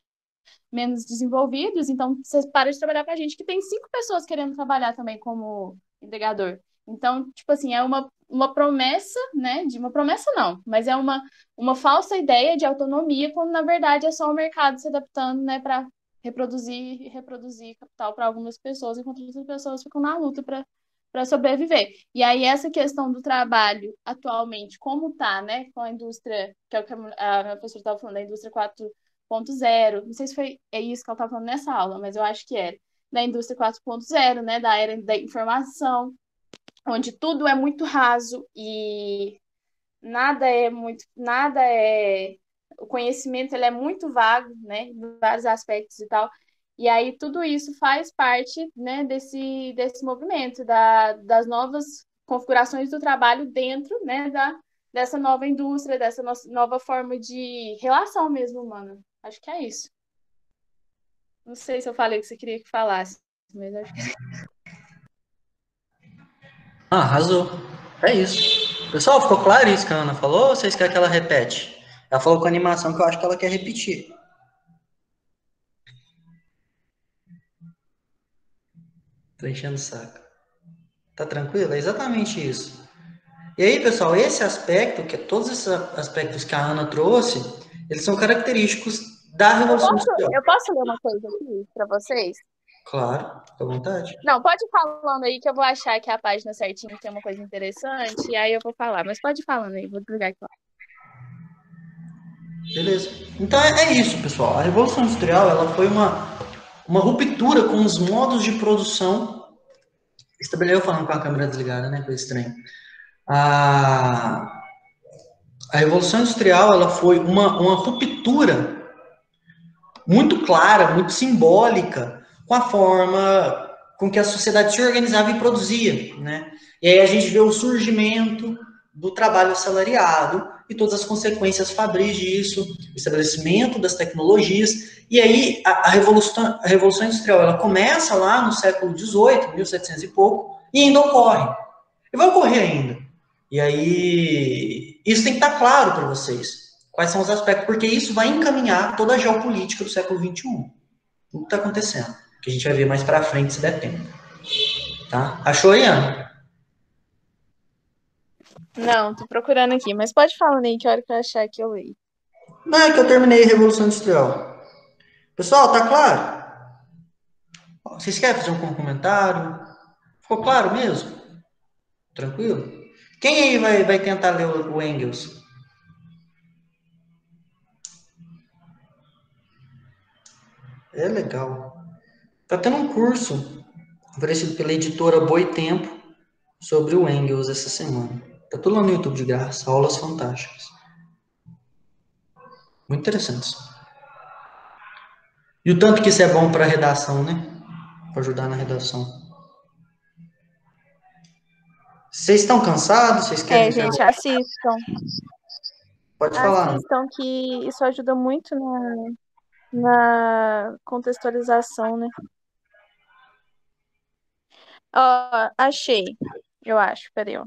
menos desenvolvidos, então você para de trabalhar para a gente, que tem 5 pessoas querendo trabalhar também como entregador. Então, tipo assim, é uma promessa, né? De uma promessa não, mas é uma falsa ideia de autonomia, quando na verdade é só o mercado se adaptando, né, para reproduzir e reproduzir capital para algumas pessoas, enquanto outras pessoas ficam na luta para sobreviver. E aí essa questão do trabalho atualmente, como tá, né, com a indústria, que é o que a professora estava falando, a indústria 4.0, não sei se foi é isso que ela estava falando nessa aula, mas eu acho que era, da indústria 4.0, né, da era da informação, onde tudo é muito raso e nada é, o conhecimento ele é muito vago, né, em vários aspectos e tal. E aí tudo isso faz parte, né, desse movimento das novas configurações do trabalho dentro, né, dessa nova indústria, dessa nova forma de relação mesmo humana. Acho que é isso. Não sei se eu falei o que você queria que falasse, mas acho que Ah, arrasou. É isso. Pessoal, ficou claro isso que a Ana falou ou vocês querem que ela repete? Ela falou com animação que eu acho que ela quer repetir. Tô enchendo o saco. Tá tranquilo? É exatamente isso. E aí, pessoal, esse aspecto, que é todos esses aspectos que a Ana trouxe, eles são característicos da Revolução Industrial. eu posso ler uma coisa aqui para vocês? Claro, fica à vontade. Não, pode ir falando aí que eu vou achar que a página certinha tem uma coisa interessante e aí eu vou falar. Mas pode ir falando aí, vou desligar aqui. Beleza. Então é isso, pessoal. A Revolução Industrial ela foi uma ruptura com os modos de produção. Estabeleceu falando com a câmera desligada, né? Coisa estranha. A, a Revolução Industrial ela foi uma ruptura muito clara, muito simbólica com a forma com que a sociedade se organizava e produzia, né? E aí a gente vê o surgimento do trabalho assalariado e todas as consequências fabris disso, o estabelecimento das tecnologias, e aí a Revolução Industrial ela começa lá no século XVIII, 1700 e pouco, e ainda ocorre. E vai ocorrer ainda. E aí, isso tem que estar claro para vocês. Quais são os aspectos, porque isso vai encaminhar toda a geopolítica do século XXI. Tudo que está acontecendo. Que a gente vai ver mais para frente se der tempo. Tá? Achou, Ian? Não, tô procurando aqui, mas pode falar aí que a hora que eu achar que eu leio. Não é que eu terminei a Revolução Industrial. Pessoal, tá claro? Vocês querem fazer um comentário? Ficou claro mesmo? Tranquilo? Quem aí vai tentar ler o Engels? É legal. Tá tendo um curso oferecido pela editora Boitempo sobre o Engels essa semana. Tá tudo lá no YouTube de graça, aulas fantásticas. Muito interessantes. E o tanto que isso é bom para a redação, né? Para ajudar na redação. Vocês estão cansados? Vocês querem É, que gente, assistam. Pode falar. Né? Assistam que isso ajuda muito na contextualização, né? Ó, achei. Eu acho, peraí, ó.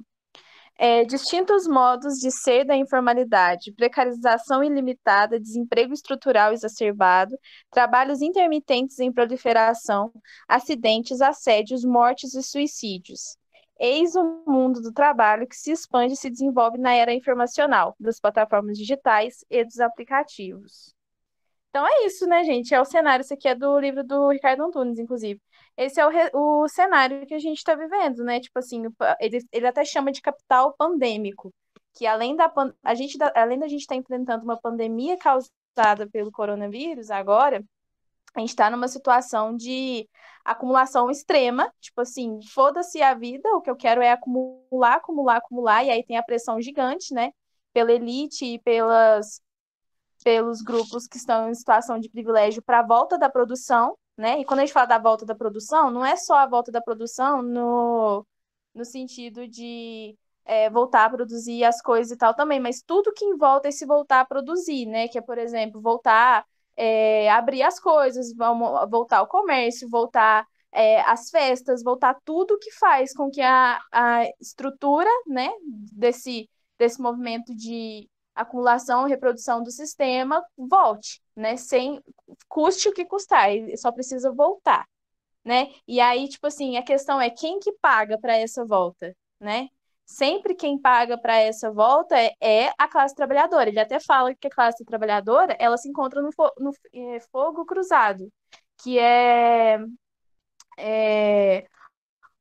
Distintos modos de ser da informalidade, precarização ilimitada, desemprego estrutural exacerbado, trabalhos intermitentes em proliferação, acidentes, assédios, mortes e suicídios. Eis o mundo do trabalho que se expande e se desenvolve na era informacional, das plataformas digitais e dos aplicativos. Então é isso, né, gente? É o cenário. Isso aqui é do livro do Ricardo Antunes, inclusive. Esse é o cenário que a gente está vivendo, né? Tipo assim, ele até chama de capital pandêmico, que além além da gente estar enfrentando uma pandemia causada pelo coronavírus agora, a gente está numa situação de acumulação extrema, tipo assim, foda-se a vida, o que eu quero é acumular, acumular, acumular, e aí tem a pressão gigante, né? Pela elite e pelos grupos que estão em situação de privilégio para a volta da produção, né? E quando a gente fala da volta da produção, não é só a volta da produção no sentido de voltar a produzir as coisas e tal também, mas tudo que envolve esse voltar a produzir, né? Que é, por exemplo, voltar abrir as coisas, voltar ao comércio, voltar às festas, voltar tudo que faz com que a estrutura, né, desse movimento de acumulação e reprodução do sistema volte, né? Sem custe o que custar, ele só precisa voltar, né? E aí, tipo assim, a questão é quem que paga para essa volta, né? Sempre quem paga para essa volta é a classe trabalhadora. Ele até fala que a classe trabalhadora ela se encontra no fogo cruzado, que é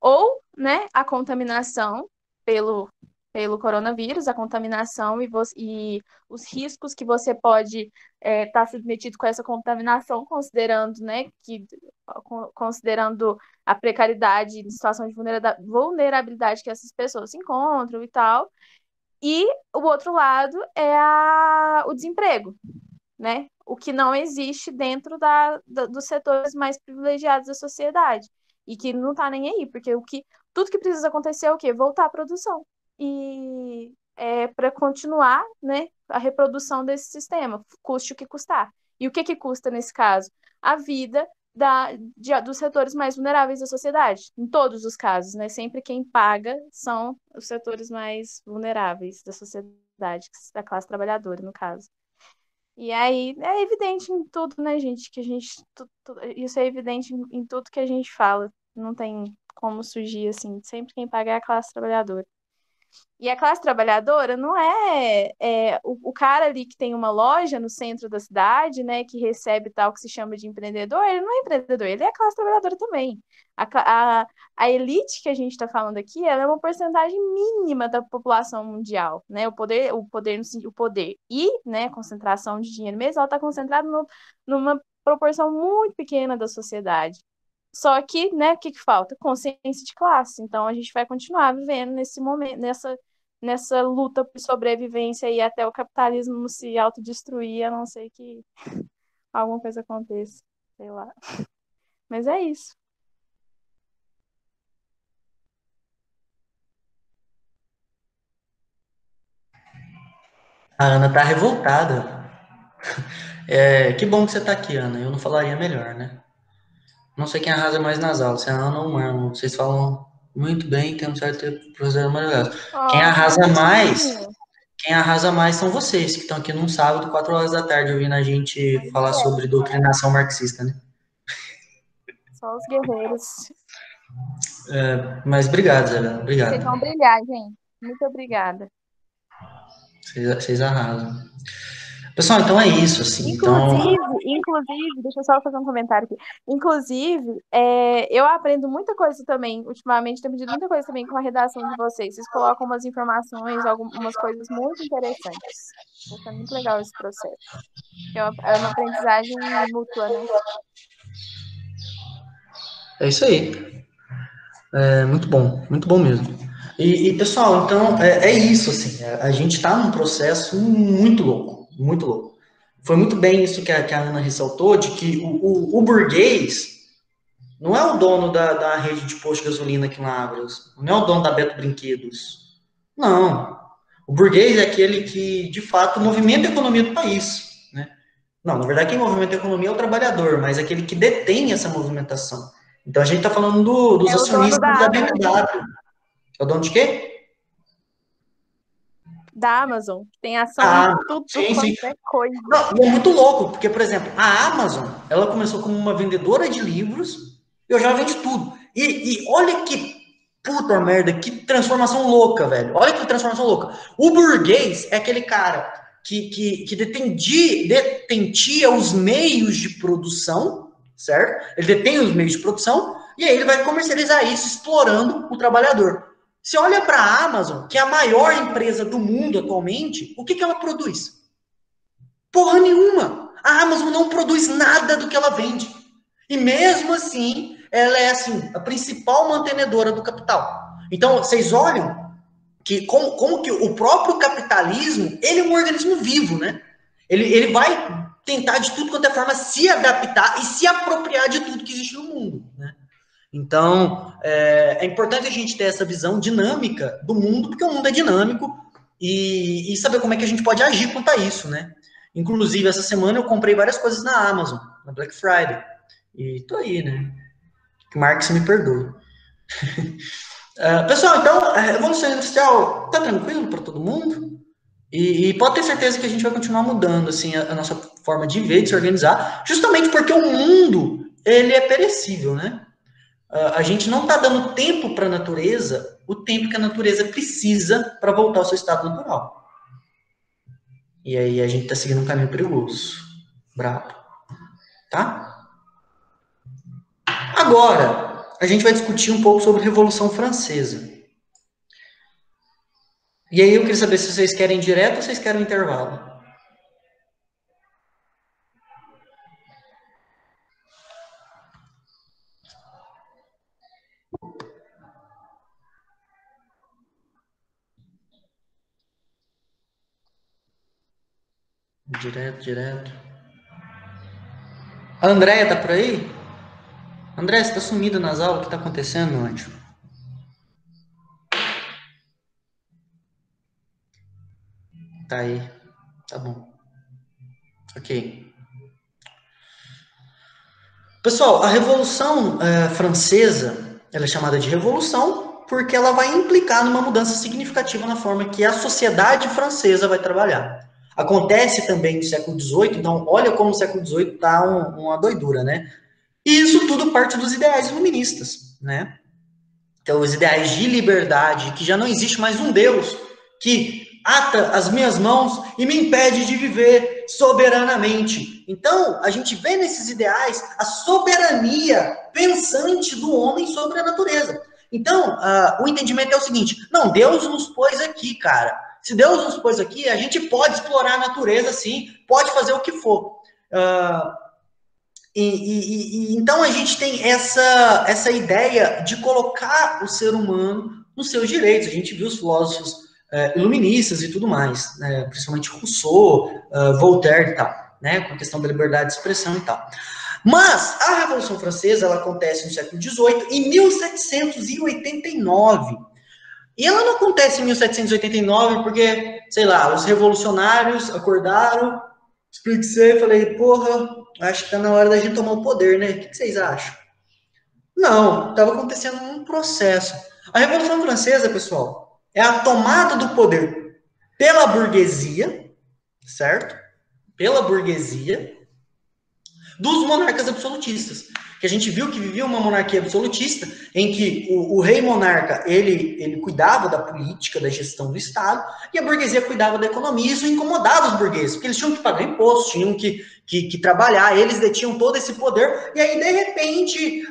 ou, né, a contaminação pelo, pelo coronavírus, a contaminação e os riscos que você pode estar submetido com essa contaminação, considerando, né, considerando a precariedade e situação de vulnerabilidade que essas pessoas se encontram e tal. E o outro lado é o desemprego, né? O que não existe dentro dos setores mais privilegiados da sociedade. E que não tá nem aí, porque tudo que precisa acontecer é o quê? Voltar à produção. E para continuar, né, a reprodução desse sistema, custe o que custar. E o que que custa nesse caso? A vida dos setores mais vulneráveis da sociedade, em todos os casos, né? Sempre quem paga são os setores mais vulneráveis da sociedade, da classe trabalhadora, no caso. E aí é evidente em tudo, né, gente? Que a gente. Isso é evidente em tudo que a gente fala. Não tem como surgir assim. Sempre quem paga é a classe trabalhadora. E a classe trabalhadora não o cara ali que tem uma loja no centro da cidade, né, que recebe tal que se chama de empreendedor, ele não é empreendedor, ele é a classe trabalhadora também. A elite que a gente está falando aqui, ela é uma porcentagem mínima da população mundial, né? O poder e, né, concentração de dinheiro mesmo, ela está concentrada numa proporção muito pequena da sociedade. Só que, né, o que que falta? Consciência de classe. Então a gente vai continuar vivendo nesse momento, nessa luta por sobrevivência e até o capitalismo se autodestruir, a não ser que alguma coisa aconteça, sei lá. Mas é isso. A Ana tá revoltada. Que bom que você tá aqui, Ana. Eu não falaria melhor, né? Não sei quem arrasa mais nas aulas, se é a Ana ou o Marlon. Vocês falam muito bem, temos certo ter professor maravilhoso. Quem Oh, que arrasa mais, bonitinho. quem arrasa mais são vocês, que estão aqui num sábado, 4 horas da tarde, ouvindo a gente Pois falar é, sobre doutrinação marxista, né? só os guerreiros. Mas obrigado, Zé, Vocês obrigado. vão brilhar, gente. Muito obrigada. Vocês arrasam. Pessoal, então é isso, assim. Então, Inclusive, deixa eu só fazer um comentário aqui. Inclusive, eu aprendo muita coisa também, ultimamente, tenho aprendido muita coisa também com a redação de vocês. Vocês colocam umas informações, algumas coisas muito interessantes. Está muito legal esse processo. É uma aprendizagem mútua, né? é isso aí. É muito bom mesmo. Pessoal, então é isso, assim. A gente está num processo muito louco, muito louco. Foi muito bem isso que a Ana ressaltou, de que o burguês não é o dono da rede de posto de gasolina aqui em Lavras, não é o dono da Beto Brinquedos. Não. O burguês é aquele que, de fato, movimenta a economia do país, né? Não, na verdade, quem movimenta a economia é o trabalhador, mas é aquele que detém essa movimentação. Então, a gente está falando dos É o dono acionistas da da Amazon. BMW. É o dono de quê? Da Amazon, que tem ação em Ah, tudo sim, sim. quanto é coisa. Não, e é muito louco, porque, por exemplo, a Amazon, ela começou como uma vendedora de livros e hoje ela vende tudo. E olha que Puta merda, que transformação louca, velho. Olha que transformação louca. O burguês é aquele cara que detentia os meios de produção, certo? Ele detém os meios de produção e aí ele vai comercializar isso explorando o trabalhador. Você olha para a Amazon, que é a maior empresa do mundo atualmente, o que ela produz? Porra nenhuma. A Amazon não produz nada do que ela vende. E mesmo assim, ela é assim, a principal mantenedora do capital. Então, vocês olham que como que o próprio capitalismo, ele é um organismo vivo, né? Ele vai tentar de tudo quanto é forma se adaptar e se apropriar de tudo que existe no mundo, né? Então, é importante a gente ter essa visão dinâmica do mundo, porque o mundo é dinâmico e saber como é que a gente pode agir quanto a isso, né? Inclusive, essa semana eu comprei várias coisas na Amazon, na Black Friday. E tô aí, né? Que Marx me perdoe. Pessoal, então, a Revolução Industrial tá tranquilo para todo mundo? E pode ter certeza que a gente vai continuar mudando assim a nossa forma de ver, de se organizar, justamente porque o mundo ele é perecível, né? A gente não está dando tempo para a natureza, o tempo que a natureza precisa para voltar ao seu estado natural. E aí a gente está seguindo um caminho perigoso, brabo, tá? Agora, a gente vai discutir um pouco sobre a Revolução Francesa. E aí eu queria saber se vocês querem direto ou vocês querem um intervalo. Direto, direto. A Andréia tá por aí? Andréia, você tá sumida nas aulas, o que tá acontecendo, meu anjo? Tá aí, tá bom. Ok. Pessoal, a Revolução Francesa, ela é chamada de Revolução porque ela vai implicar numa mudança significativa na forma que a sociedade francesa vai trabalhar. Acontece também no século XVIII, então olha como o século XVIII está uma doidura, né? E isso tudo parte dos ideais iluministas, né? Então, os ideais de liberdade, que já não existe mais um Deus que ata as minhas mãos e me impede de viver soberanamente. Então, a gente vê nesses ideais a soberania pensante do homem sobre a natureza. Então, o entendimento é o seguinte: não, Deus nos pôs aqui, cara. Se Deus nos pôs aqui, a gente pode explorar a natureza, sim, pode fazer o que for. Então a gente tem essa ideia de colocar o ser humano nos seus direitos. A gente viu os filósofos iluministas e tudo mais, né? Principalmente Rousseau, Voltaire e tal, né? Com a questão da liberdade de expressão e tal. Mas a Revolução Francesa ela acontece no século XVIII, em 1789. E ela não acontece em 1789 porque, sei lá, os revolucionários acordaram, expliquei, falei, porra, acho que tá na hora da gente tomar o poder, né? O que vocês acham? Não, estava acontecendo um processo. A Revolução Francesa, pessoal, é a tomada do poder pela burguesia, certo? Pela burguesia, dos monarcas absolutistas. Que a gente viu que vivia uma monarquia absolutista, em que o rei monarca, ele cuidava da política, da gestão do Estado, e a burguesia cuidava da economia, e isso incomodava os burgueses, porque eles tinham que pagar imposto, tinham que trabalhar, eles detinham todo esse poder, e aí, de repente,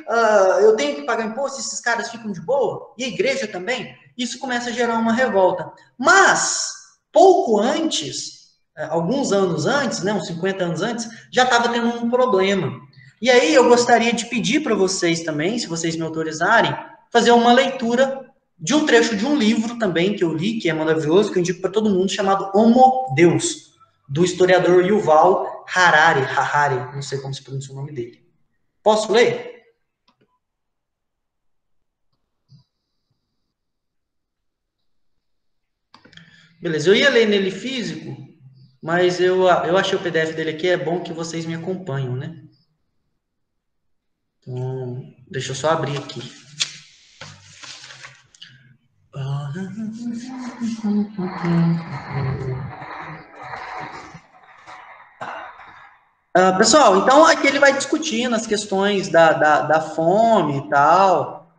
eu tenho que pagar imposto, esses caras ficam de boa, e a igreja também, isso começa a gerar uma revolta. Mas, pouco antes, alguns anos antes, né, uns 50 anos antes, já estava tendo um problema. E aí eu gostaria de pedir para vocês também, se vocês me autorizarem, fazer uma leitura de um trecho de um livro também que eu li, que é maravilhoso, que eu indico para todo mundo, chamado Homo Deus, do historiador Yuval Harari, não sei como se pronuncia o nome dele. Posso ler? Beleza, eu ia ler nele físico, mas eu achei o PDF dele aqui, é bom que vocês me acompanham, né? Então, deixa eu só abrir aqui. Pessoal, então aqui ele vai discutindo as questões da fome e tal.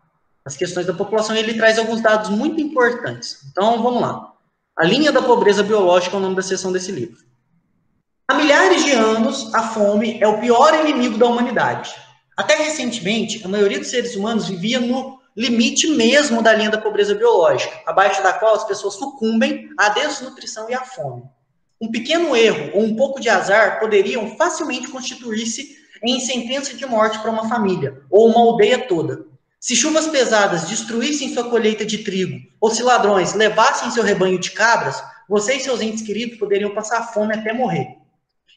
as questões da população, e ele traz alguns dados muito importantes. Então, vamos lá. A linha da pobreza biológica é o nome da seção desse livro. Há milhares de anos, a fome é o pior inimigo da humanidade. Até recentemente, a maioria dos seres humanos vivia no limite mesmo da linha da pobreza biológica, abaixo da qual as pessoas sucumbem à desnutrição e à fome. Um pequeno erro ou um pouco de azar poderiam facilmente constituir-se em sentença de morte para uma família ou uma aldeia toda. Se chuvas pesadas destruíssem sua colheita de trigo, ou se ladrões levassem seu rebanho de cabras, você e seus entes queridos poderiam passar fome até morrer.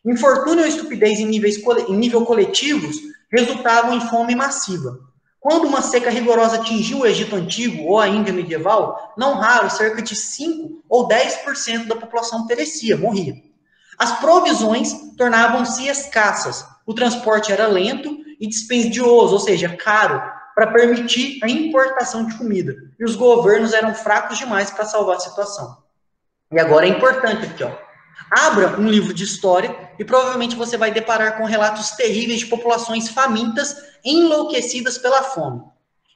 Infortúnio ou estupidez em nível coletivos resultavam em fome massiva. Quando uma seca rigorosa atingiu o Egito Antigo ou a Índia medieval, não raro, cerca de 5 ou 10% da população perecia, morria. As provisões tornavam-se escassas, o transporte era lento e dispendioso, ou seja, caro, para permitir a importação de comida. E os governos eram fracos demais para salvar a situação. E agora é importante aqui, ó. Abra um livro de história e provavelmente você vai deparar com relatos terríveis de populações famintas enlouquecidas pela fome.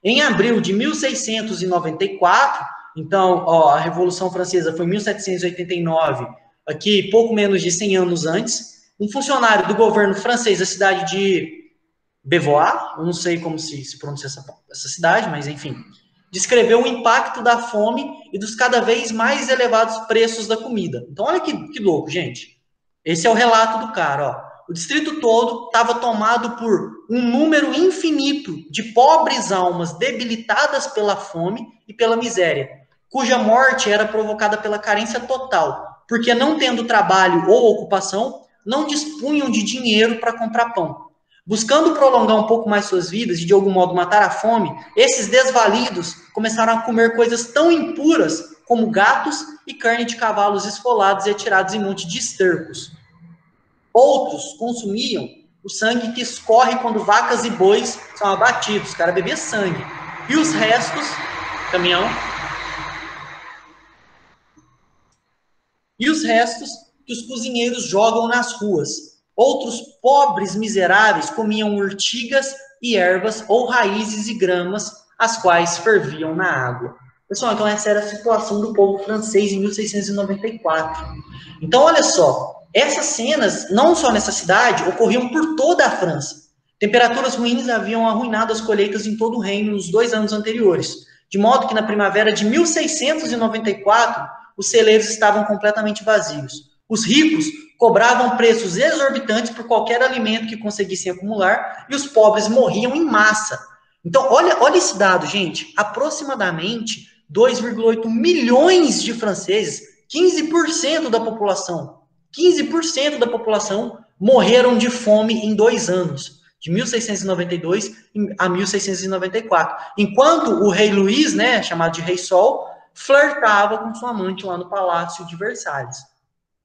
Em abril de 1694, então, ó, a Revolução Francesa foi em 1789, aqui pouco menos de 100 anos antes, um funcionário do governo francês da cidade de Beauvoir, eu não sei como se pronuncia essa cidade, mas enfim, descreveu o impacto da fome e dos cada vez mais elevados preços da comida. Então, olha que louco, gente. Esse é o relato do cara, ó. O distrito todo estava tomado por um número infinito de pobres almas debilitadas pela fome e pela miséria, cuja morte era provocada pela carência total, porque não tendo trabalho ou ocupação, não dispunham de dinheiro para comprar pão. Buscando prolongar um pouco mais suas vidas e, de algum modo, matar a fome, esses desvalidos começaram a comer coisas tão impuras como gatos e carne de cavalos esfolados e atirados em monte de estercos. Outros consumiam o sangue que escorre quando vacas e bois são abatidos. O cara bebia sangue. E os restos, caminhão, e os restos que os cozinheiros jogam nas ruas. Outros pobres miseráveis comiam urtigas e ervas ou raízes e gramas, as quais ferviam na água. Pessoal, então essa era a situação do povo francês em 1694. Então, olha só, essas cenas, não só nessa cidade, ocorriam por toda a França. Temperaturas ruins haviam arruinado as colheitas em todo o reino nos 2 anos anteriores, de modo que na primavera de 1694, os celeiros estavam completamente vazios. Os ricos cobravam preços exorbitantes por qualquer alimento que conseguissem acumular e os pobres morriam em massa. Então, olha esse dado, gente. Aproximadamente 2,8 milhões de franceses, 15% da população, 15% da população morreram de fome em 2 anos, de 1692 a 1694. Enquanto o rei Luís, né, chamado de Rei Sol, flertava com sua amante lá no Palácio de Versalhes.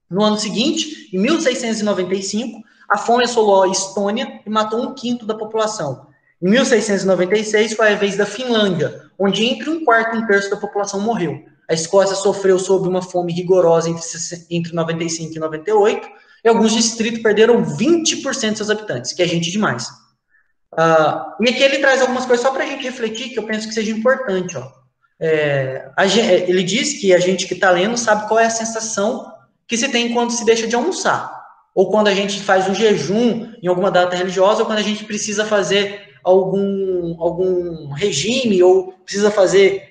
No ano seguinte, em 1695, a fome assolou a Estônia e matou 1/5 da população. Em 1696, foi a vez da Finlândia, onde entre 1/4 e 1/3 da população morreu. A Escócia sofreu sob uma fome rigorosa entre 95 e 98, e alguns distritos perderam 20% de seus habitantes, que é gente demais. E aqui ele traz algumas coisas só para a gente refletir, que eu penso que seja importante. Ó. Ele diz que a gente que está lendo sabe qual é a sensação que se tem quando se deixa de almoçar, ou quando a gente faz um jejum em alguma data religiosa, ou quando a gente precisa fazer algum regime, ou precisa fazer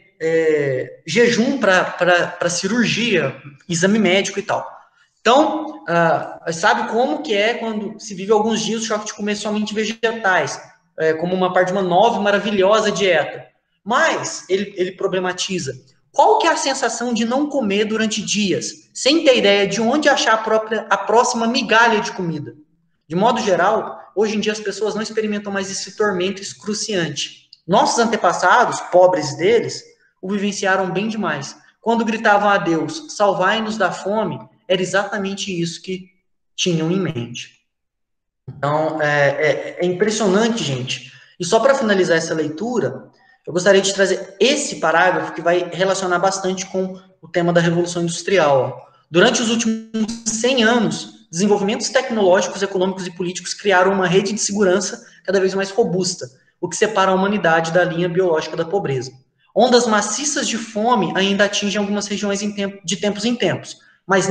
jejum para cirurgia, exame médico e tal. Então, sabe como que é quando se vive alguns dias o choque de comer somente vegetais, como uma parte de uma nova e maravilhosa dieta. Mas, ele problematiza, qual que é a sensação de não comer durante dias, sem ter ideia de onde achar a próxima migalha de comida? De modo geral, hoje em dia as pessoas não experimentam mais esse tormento excruciante. Nossos antepassados, pobres deles, o vivenciaram bem demais. Quando gritavam a Deus, salvai-nos da fome, era exatamente isso que tinham em mente. Então, é impressionante, gente. E só para finalizar essa leitura, eu gostaria de trazer esse parágrafo que vai relacionar bastante com o tema da Revolução Industrial. Durante os últimos 100 anos, desenvolvimentos tecnológicos, econômicos e políticos criaram uma rede de segurança cada vez mais robusta. o que separa a humanidade da linha biológica da pobreza. Ondas maciças de fome ainda atingem algumas regiões de tempos em tempos, mas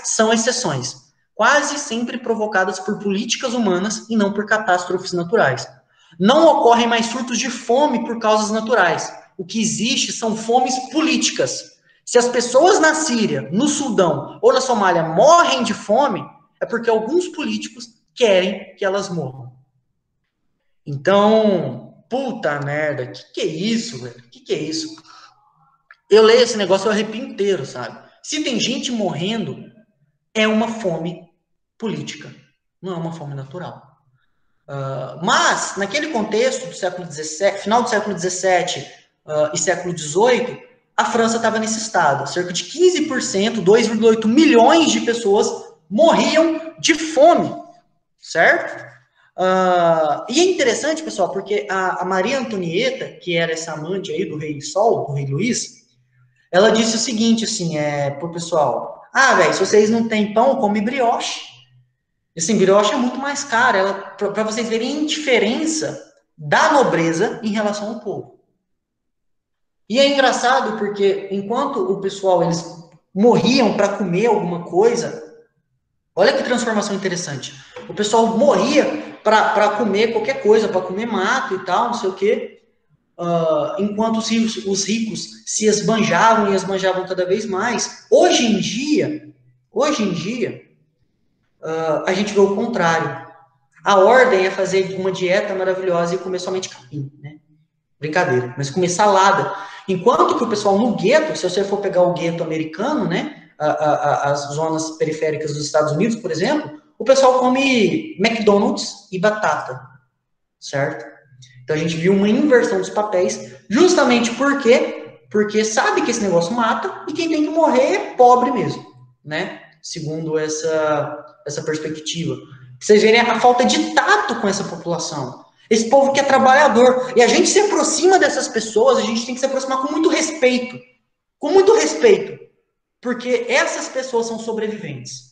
são exceções, quase sempre provocadas por políticas humanas e não por catástrofes naturais. Não ocorrem mais surtos de fome por causas naturais. O que existe são fomes políticas. Se as pessoas na Síria, no Sudão ou na Somália morrem de fome, é porque alguns políticos querem que elas morram. Então, puta merda, que é isso, velho? Que é isso? Eu leio esse negócio e eu arrepio inteiro, sabe? Se tem gente morrendo, é uma fome política, não é uma fome natural. Mas, naquele contexto do século XVII, final do século XVII e século XVIII, a França estava nesse estado. Cerca de 15%, 2,8 milhões de pessoas morriam de fome, certo? E é interessante, pessoal, porque a Maria Antonieta, que era essa amante aí do rei Sol, do rei Luís, ela disse o seguinte, assim, pro pessoal, velho, se vocês não têm pão, come brioche. Assim, brioche é muito mais caro, para vocês verem a indiferença da nobreza em relação ao povo. E é engraçado porque enquanto o pessoal, eles morriam para comer alguma coisa, olha que transformação interessante. O pessoal morria para comer qualquer coisa, para comer mato e tal, não sei o quê, enquanto os ricos se esbanjavam e esbanjavam cada vez mais. Hoje em dia, a gente vê o contrário. A ordem é fazer uma dieta maravilhosa e comer somente capim, né? Brincadeira, mas comer salada. Enquanto que o pessoal no gueto, se você for pegar o gueto americano, né, as zonas periféricas dos Estados Unidos, por exemplo, o pessoal come McDonald's e batata, certo? Então a gente viu uma inversão dos papéis, justamente porque sabe que esse negócio mata e quem tem que morrer é pobre mesmo, né? Segundo essa perspectiva. Vocês verem a falta de tato com essa população. Esse povo que é trabalhador. E a gente se aproxima dessas pessoas, a gente tem que se aproximar com muito respeito. Com muito respeito. Porque essas pessoas são sobreviventes.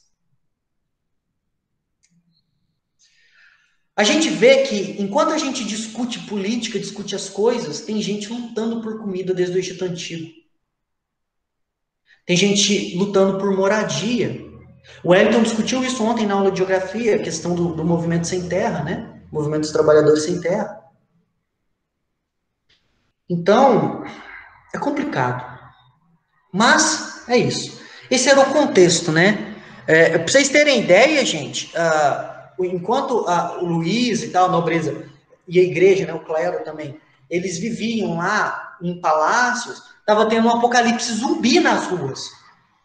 A gente vê que, enquanto a gente discute política, discute as coisas, tem gente lutando por comida desde o Egito Antigo. Tem gente lutando por moradia. O Wellington discutiu isso ontem na aula de geografia, a questão do movimento sem terra, né? O movimento dos trabalhadores sem terra. Então, é complicado. Mas, é isso. Esse era o contexto, né? Para vocês terem ideia, gente, enquanto o Luís e tal, a nobreza, e a igreja, né, o clero também, eles viviam lá em palácios, estava tendo um apocalipse zumbi nas ruas.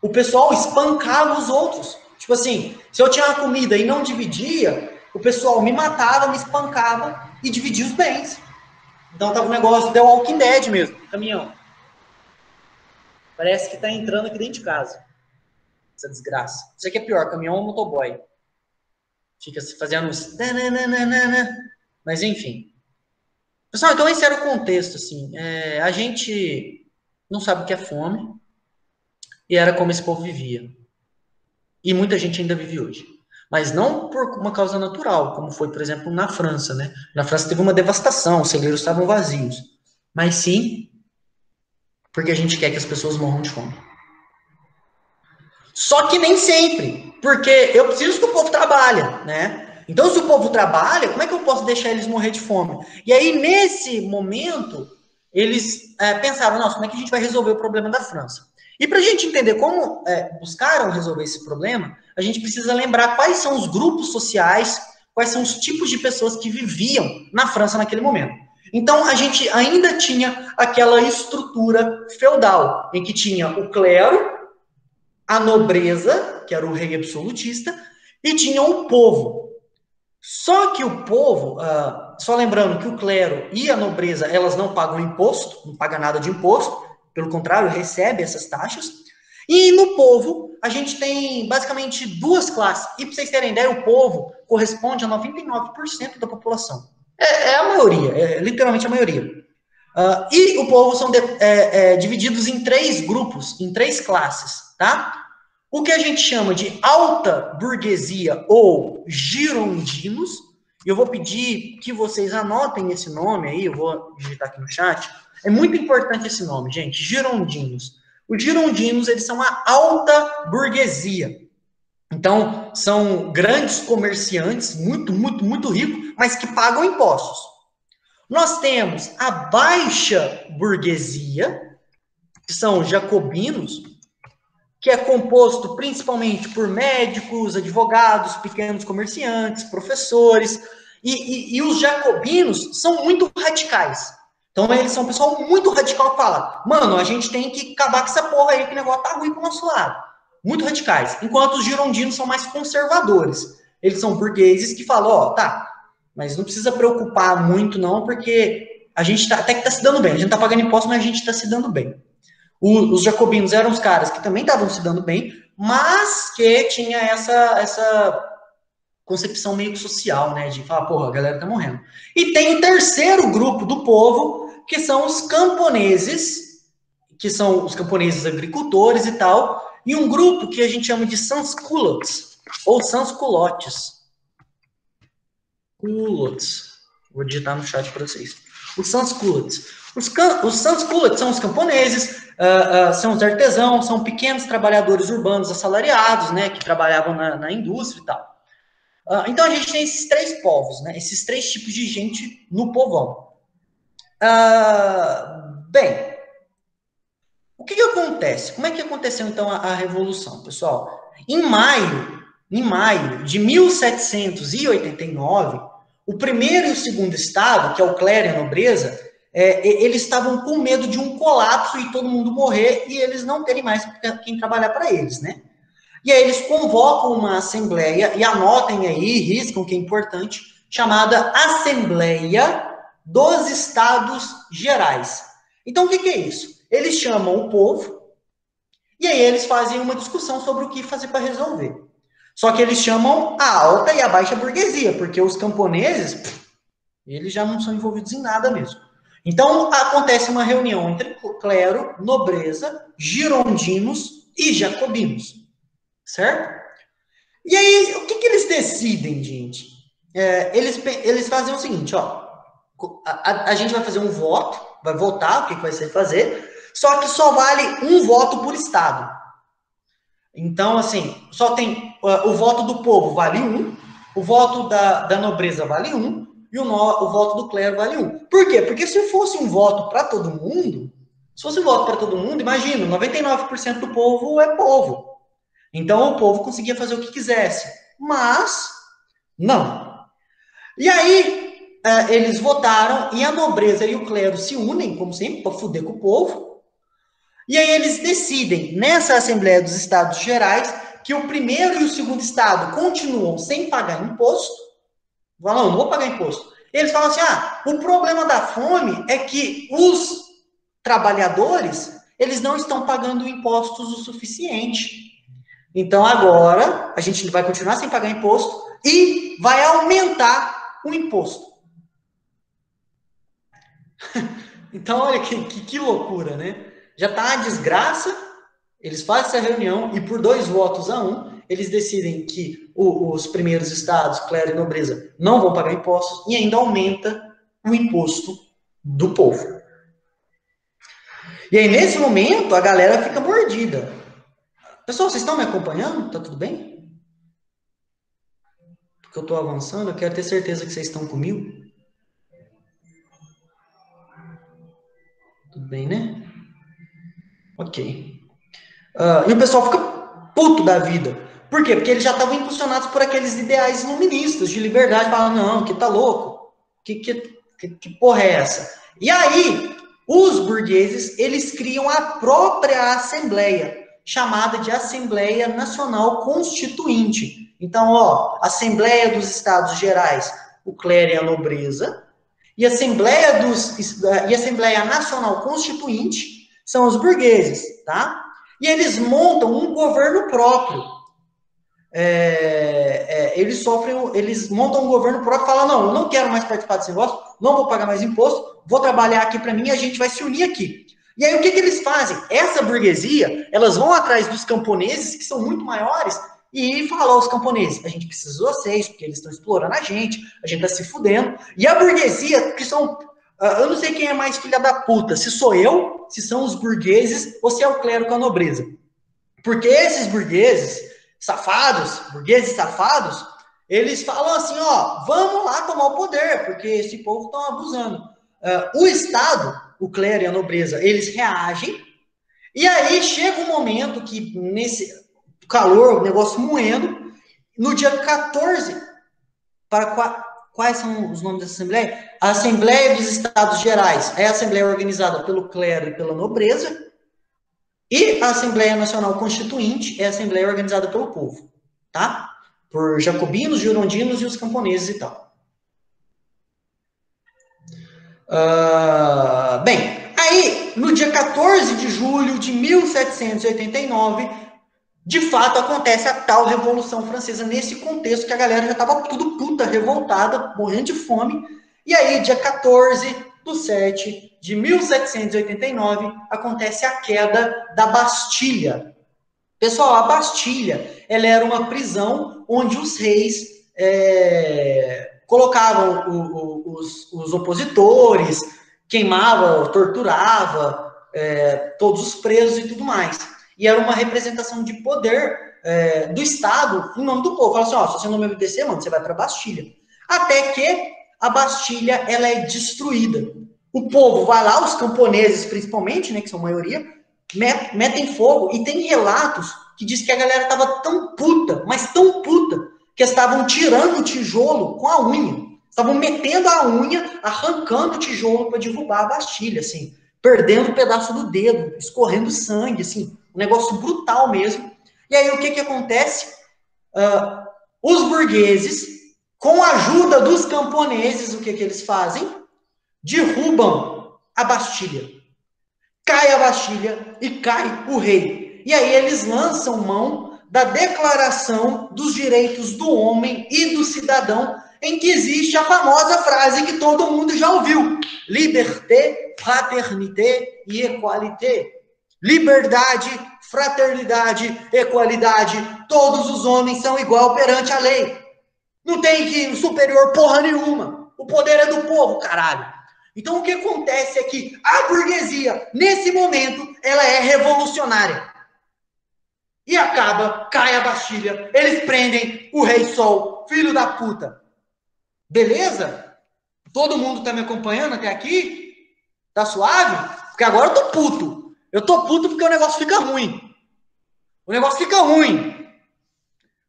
O pessoal espancava os outros. Tipo assim, se eu tinha uma comida e não dividia, o pessoal me matava, me espancava e dividia os bens. Então tava um negócio The Walking Dead mesmo, caminhão. Parece que tá entrando aqui dentro de casa. Essa desgraça. Isso aqui é pior, caminhão ou motoboy. Fica se fazendo uns... Mas enfim. Pessoal, então esse era o contexto, assim. A gente não sabe o que é fome e era como esse povo vivia. E muita gente ainda vive hoje. Mas não por uma causa natural, como foi, por exemplo, na França, né? Na França teve uma devastação, os celeiros estavam vazios. Mas sim porque a gente quer que as pessoas morram de fome. Só que nem sempre, porque eu preciso que o povo trabalhe, né? Então, se o povo trabalha, como é que eu posso deixar eles morrer de fome? E aí, nesse momento, eles pensaram, nossa, como é que a gente vai resolver o problema da França? E para a gente entender como buscaram resolver esse problema, a gente precisa lembrar quais são os grupos sociais, quais são os tipos de pessoas que viviam na França naquele momento. Então, a gente ainda tinha aquela estrutura feudal, em que tinha o clero, a nobreza, que era o rei absolutista, e tinha o povo. Só que o povo, só lembrando que o clero e a nobreza, elas não pagam imposto, não pagam nada de imposto, pelo contrário, recebe essas taxas. E no povo, a gente tem basicamente duas classes. E para vocês terem ideia, o povo corresponde a 99% da população. É a maioria, é literalmente a maioria. E o povo são divididos em três grupos, em três classes, tá? O que a gente chama de alta burguesia ou girondinos, e eu vou pedir que vocês anotem esse nome aí, eu vou digitar aqui no chat. É muito importante esse nome, gente, girondinos. Os girondinos, eles são a alta burguesia. Então, são grandes comerciantes, muito ricos, mas que pagam impostos. Nós temos a baixa burguesia, que são os jacobinos, que é composto principalmente por médicos, advogados, pequenos comerciantes, professores, e os jacobinos são muito radicais. Então, eles são um pessoal muito radical que fala, mano, a gente tem que acabar com essa porra aí, que o negócio tá ruim pro nosso lado. Muito radicais. Enquanto os girondinos são mais conservadores. Eles são burgueses que falam, ó, tá, mas não precisa preocupar muito não, porque a gente tá, até que tá se dando bem. A gente tá pagando imposto, mas a gente tá se dando bem. Os jacobinos eram os caras que também estavam se dando bem, mas que tinha essa concepção meio social, né, de falar, porra, a galera tá morrendo. E tem o terceiro grupo do povo, que são os camponeses, que são os camponeses agricultores e tal, e um grupo que a gente chama de sans-culottes, ou sans-culottes. Culottes. Vou digitar no chat para vocês. Os sans-culottes. Os sans-culottes são os camponeses, são os artesãos, são pequenos trabalhadores urbanos assalariados, né, que trabalhavam na indústria e tal. Então, a gente tem esses três povos, né, esses três tipos de gente no povão. Bem, o que acontece? Como é que aconteceu, então, a Revolução, pessoal? Em maio de 1789, o primeiro e o segundo estado, que é o clero e a nobreza, eles estavam com medo de um colapso e todo mundo morrer e eles não terem mais quem trabalhar para eles, né? E aí eles convocam uma assembleia, e anotem aí, riscam que é importante, chamada Assembleia dos Estados Gerais. Então, o que é isso? Eles chamam o povo, e aí eles fazem uma discussão sobre o que fazer para resolver. Só que eles chamam a alta e a baixa burguesia, porque os camponeses, eles já não são envolvidos em nada mesmo. Então, acontece uma reunião entre clero, nobreza, girondinos e jacobinos. Certo? E aí, o que eles decidem, gente? Eles fazem o seguinte, ó. A gente vai fazer um voto, vai votar o que vai ser fazer, só que só vale um voto por estado. Então, assim, só tem o voto do povo vale um, o voto da nobreza vale um, e o voto do clero vale um. Por quê? Porque se fosse um voto para todo mundo, imagina, 99% do povo é povo. Então, o povo conseguia fazer o que quisesse. Mas, não. E aí, eles votaram, e a nobreza e o clero se unem, como sempre, para fuder com o povo. E aí eles decidem, nessa Assembleia dos Estados Gerais, que o primeiro e o segundo estado continuam sem pagar imposto. Não vou pagar imposto. Eles falam assim, o problema da fome é que os trabalhadores, eles não estão pagando impostos o suficiente. Então, agora, a gente vai continuar sem pagar imposto e vai aumentar o imposto. Então, olha que loucura, né? Já está a desgraça, eles fazem essa reunião e por 2 votos a 1, eles decidem que os primeiros estados, clero e nobreza, não vão pagar impostos e ainda aumenta o imposto do povo. E aí, nesse momento, a galera fica mordida. Pessoal, vocês estão me acompanhando? Tá tudo bem? Porque eu estou avançando, eu quero ter certeza que vocês estão comigo. Tudo bem, né? Ok. E o pessoal fica puto da vida. Por quê? Porque eles já estavam impulsionados por aqueles ideais iluministas de liberdade. Falam, não, que tá louco. Que porra é essa? E aí, os burgueses, eles criam a própria assembleia, chamada de Assembleia Nacional Constituinte. Então, ó, Assembleia dos Estados Gerais, o clero e a nobreza, e Assembleia Nacional Constituinte são os burgueses, tá? E eles montam um governo próprio. Eles montam um governo próprio e falam, não, eu não quero mais participar desse negócio, não vou pagar mais imposto, vou trabalhar aqui para mim e a gente vai se unir aqui. E aí, o que eles fazem? Essa burguesia, elas vão atrás dos camponeses, que são muito maiores, e falou aos camponeses, a gente precisa de vocês, porque eles estão explorando a gente tá se fudendo. E a burguesia, que são... eu não sei quem é mais filha da puta, se sou eu, se são os burgueses, ou se é o clero com a nobreza. Porque esses burgueses safados, eles falam assim, ó, vamos lá tomar o poder, porque esse povo está abusando. O Estado, o clero e a nobreza, eles reagem, e aí chega um momento que, nesse calor, o negócio moendo, no dia 14, quais são os nomes dessa Assembleia? A Assembleia dos Estados Gerais é a Assembleia organizada pelo clero e pela nobreza, e a Assembleia Nacional Constituinte é a Assembleia organizada pelo povo, tá? Por jacobinos, girondinos e os camponeses e tal. Bem, aí, no dia 14 de julho de 1789, de fato acontece a tal Revolução Francesa, nesse contexto que a galera já estava tudo puta, revoltada, morrendo de fome. E aí, dia 14/7/1789, acontece a queda da Bastilha. Pessoal, a Bastilha, ela era uma prisão onde os reis colocavam os opositores, queimava, torturava todos os presos e tudo mais. E era uma representação de poder do Estado em nome do povo. Fala assim, ó, se você não me obedecer, mano, você vai para a Bastilha. Até que a Bastilha, ela é destruída. O povo vai lá, os camponeses principalmente, né, que são a maioria, metem fogo, e tem relatos que diz que a galera estava tão puta, mas tão puta, que estavam tirando o tijolo com a unha. Estavam metendo a unha, arrancando o tijolo para derrubar a Bastilha, assim, perdendo um pedaço do dedo, escorrendo sangue, assim, um negócio brutal mesmo. E aí o que acontece? Os burgueses, com a ajuda dos camponeses, o que eles fazem? Derrubam a Bastilha. Cai a Bastilha e cai o rei. E aí eles lançam mão da Declaração dos Direitos do Homem e do Cidadão, em que existe a famosa frase que todo mundo já ouviu: liberté, fraternité e égalité. Liberdade, fraternidade, equalidade, todos os homens são igual perante a lei. Não tem que superior porra nenhuma. O poder é do povo, caralho. Então, o que acontece é que a burguesia, nesse momento, ela é revolucionária. E cai a Bastilha, eles prendem o Rei Sol, filho da puta. Beleza? Todo mundo tá me acompanhando até aqui? Tá suave? Porque agora eu tô puto. Eu tô puto porque o negócio fica ruim. O negócio fica ruim.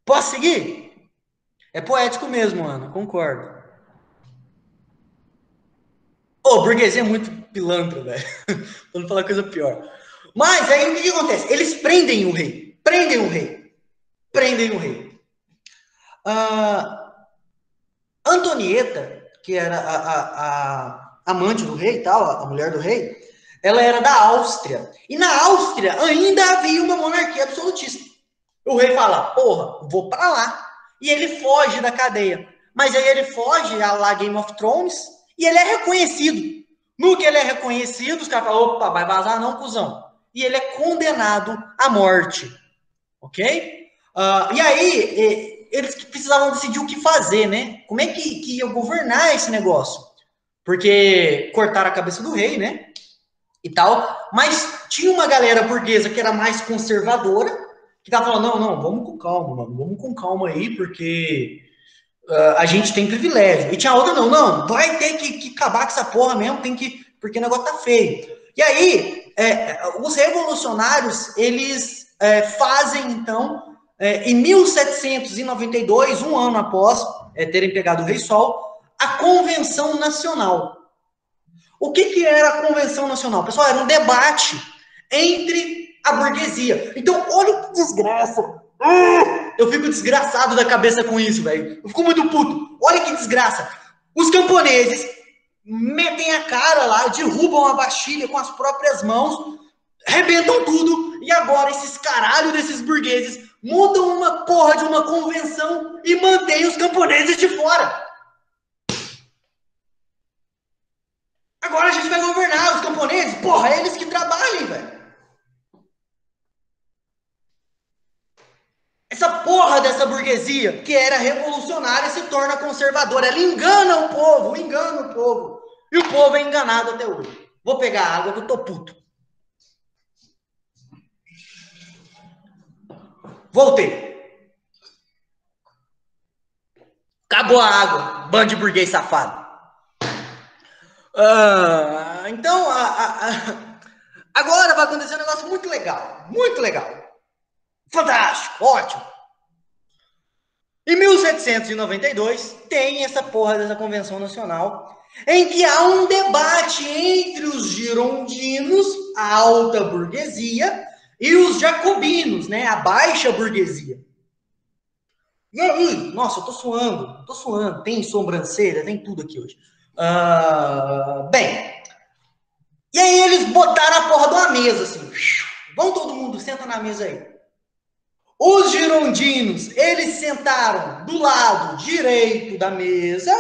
Posso seguir? É poético mesmo, Ana, concordo. Burguesia é muito pilantra, velho. Pra não falar coisa pior. Mas aí o que acontece? Eles prendem o rei. Antonieta, que era a amante do rei e tal, a mulher do rei, ela era da Áustria. E na Áustria ainda havia uma monarquia absolutista. O rei fala, porra, vou pra lá. E ele foge da cadeia. Mas aí ele foge a lá Game of Thrones e ele é reconhecido. No que ele é reconhecido, os caras falam, opa, vai vazar não, cuzão. E ele é condenado à morte. Ok? E aí, eles precisavam decidir o que fazer, né? Como é que ia governar esse negócio? Porque cortaram a cabeça do rei, né? E tal. Mas tinha uma galera burguesa que era mais conservadora, que tava falando, não, vamos com calma, mano. Vamos com calma aí, porque a gente tem privilégio. E tinha outra, não, vai ter que acabar com essa porra mesmo, porque o negócio tá feio. E aí, os revolucionários, eles fazem, então, em 1792, um ano após terem pegado o Rei Sol, a Convenção Nacional. O que era a Convenção Nacional? Pessoal, era um debate entre a burguesia. Então, olha que desgraça. Eu fico desgraçado da cabeça com isso, velho. Eu fico muito puto. Olha que desgraça. Os camponeses metem a cara lá, derrubam a Bastilha com as próprias mãos, arrebentam tudo, e agora esses caralho desses burgueses montam uma porra de uma convenção e mantêm os camponeses de fora. Agora a gente vai governar os camponeses. Porra, é eles que trabalhem, velho. Essa porra dessa burguesia, que era revolucionária, se torna conservadora. Ela engana o povo. E o povo é enganado até hoje. Vou pegar água que eu tô puto. Voltei. Acabou a água, bando de burguês safado. Então, agora vai acontecer um negócio muito legal. Muito legal. Fantástico, ótimo. Em 1792, tem essa porra dessa Convenção Nacional, em que há um debate entre os girondinos, a alta burguesia, e os jacobinos, né, a baixa burguesia. E aí, nossa, eu tô suando, tem sobrancelha, tem tudo aqui hoje. Bem, e aí eles botaram a porra de uma mesa, assim, vão todo mundo, senta na mesa aí. Os girondinos, eles sentaram do lado direito da mesa,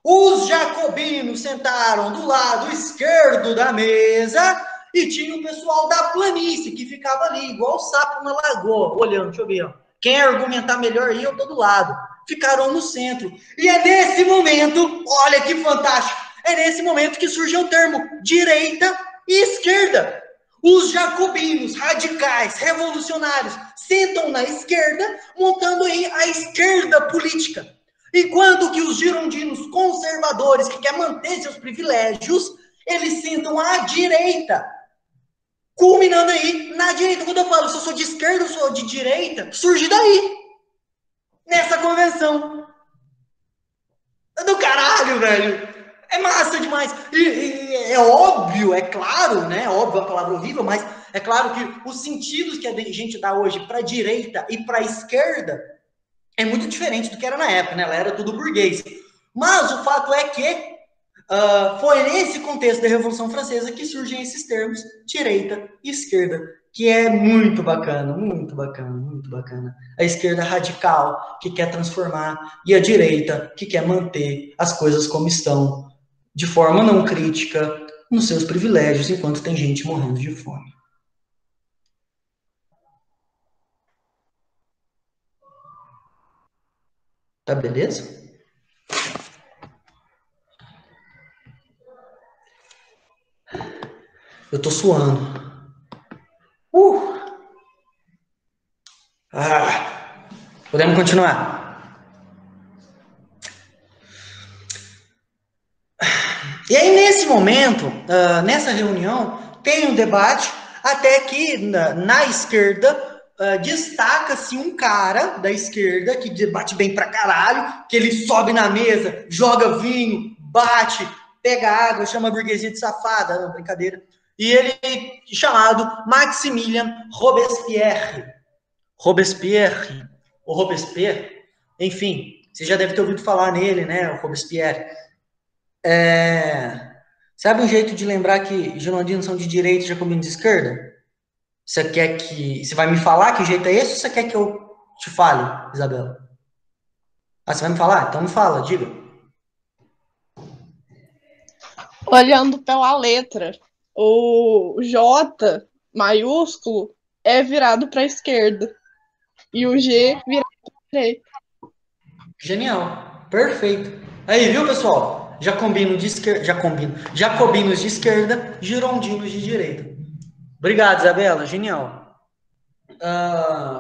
os jacobinos sentaram do lado esquerdo da mesa, e tinha o pessoal da planície, que ficava ali, igual o sapo na lagoa, olhando, deixa eu ver, ó. Quem argumentar melhor aí, eu tô do lado. Ficaram no centro. E é nesse momento, olha que fantástico, é nesse momento que surge o termo direita e esquerda. Os jacobinos, radicais, revolucionários, sentam na esquerda, montando aí a esquerda política. Enquanto que os girondinos conservadores, que querem manter seus privilégios, eles sentam à direita. Culminando aí na direita. Quando eu falo se eu sou de esquerda ou sou de direita, surge daí. Nessa convenção. Do caralho, velho. É massa demais. E é óbvio, é claro, né? Óbvio a palavra horrível, mas é claro que os sentidos que a gente dá hoje para a direita e para a esquerda é muito diferente do que era na época, né? Ela era tudo burguês. Mas o fato é que foi nesse contexto da Revolução Francesa que surgem esses termos, direita e esquerda, que é muito bacana, muito bacana, muito bacana. A esquerda radical, que quer transformar, e a direita, que quer manter as coisas como estão, de forma não crítica, nos seus privilégios, enquanto tem gente morrendo de fome. Tá beleza? Eu tô suando. Podemos continuar? E aí, nesse momento, nessa reunião, tem um debate, até que na esquerda destaca-se um cara da esquerda que debate bem pra caralho, que ele sobe na mesa, joga vinho, bate, pega água, chama a burguesia de safada, não, brincadeira. E ele chamado Maximilien Robespierre. Robespierre, ou Robespierre, enfim, você já deve ter ouvido falar nele, né, o Robespierre. Sabe um jeito de lembrar que girondinos são de direita e jacobinos de esquerda? Você vai me falar que jeito é esse ou você quer que eu te fale, Isabela? Você vai me falar? Então me fala, diga. Olhando pela letra, o J maiúsculo é virado para a esquerda e o G virado para a direita. Genial, perfeito. Aí, viu, pessoal? Jacobinos de esquerda, girondinos de direita. Obrigado, Isabela, genial.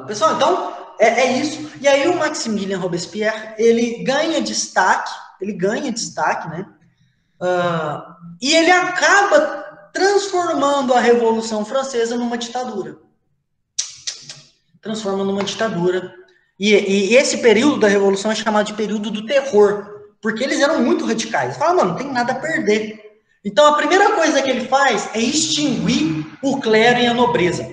Pessoal, então, é isso. E aí o Maximilien Robespierre, ele ganha destaque, né? E ele acaba transformando a Revolução Francesa numa ditadura. E esse período da Revolução é chamado de período do terror, porque eles eram muito radicais. Fala, mano, não tem nada a perder. Então, a primeira coisa que ele faz é extinguir o clero e a nobreza.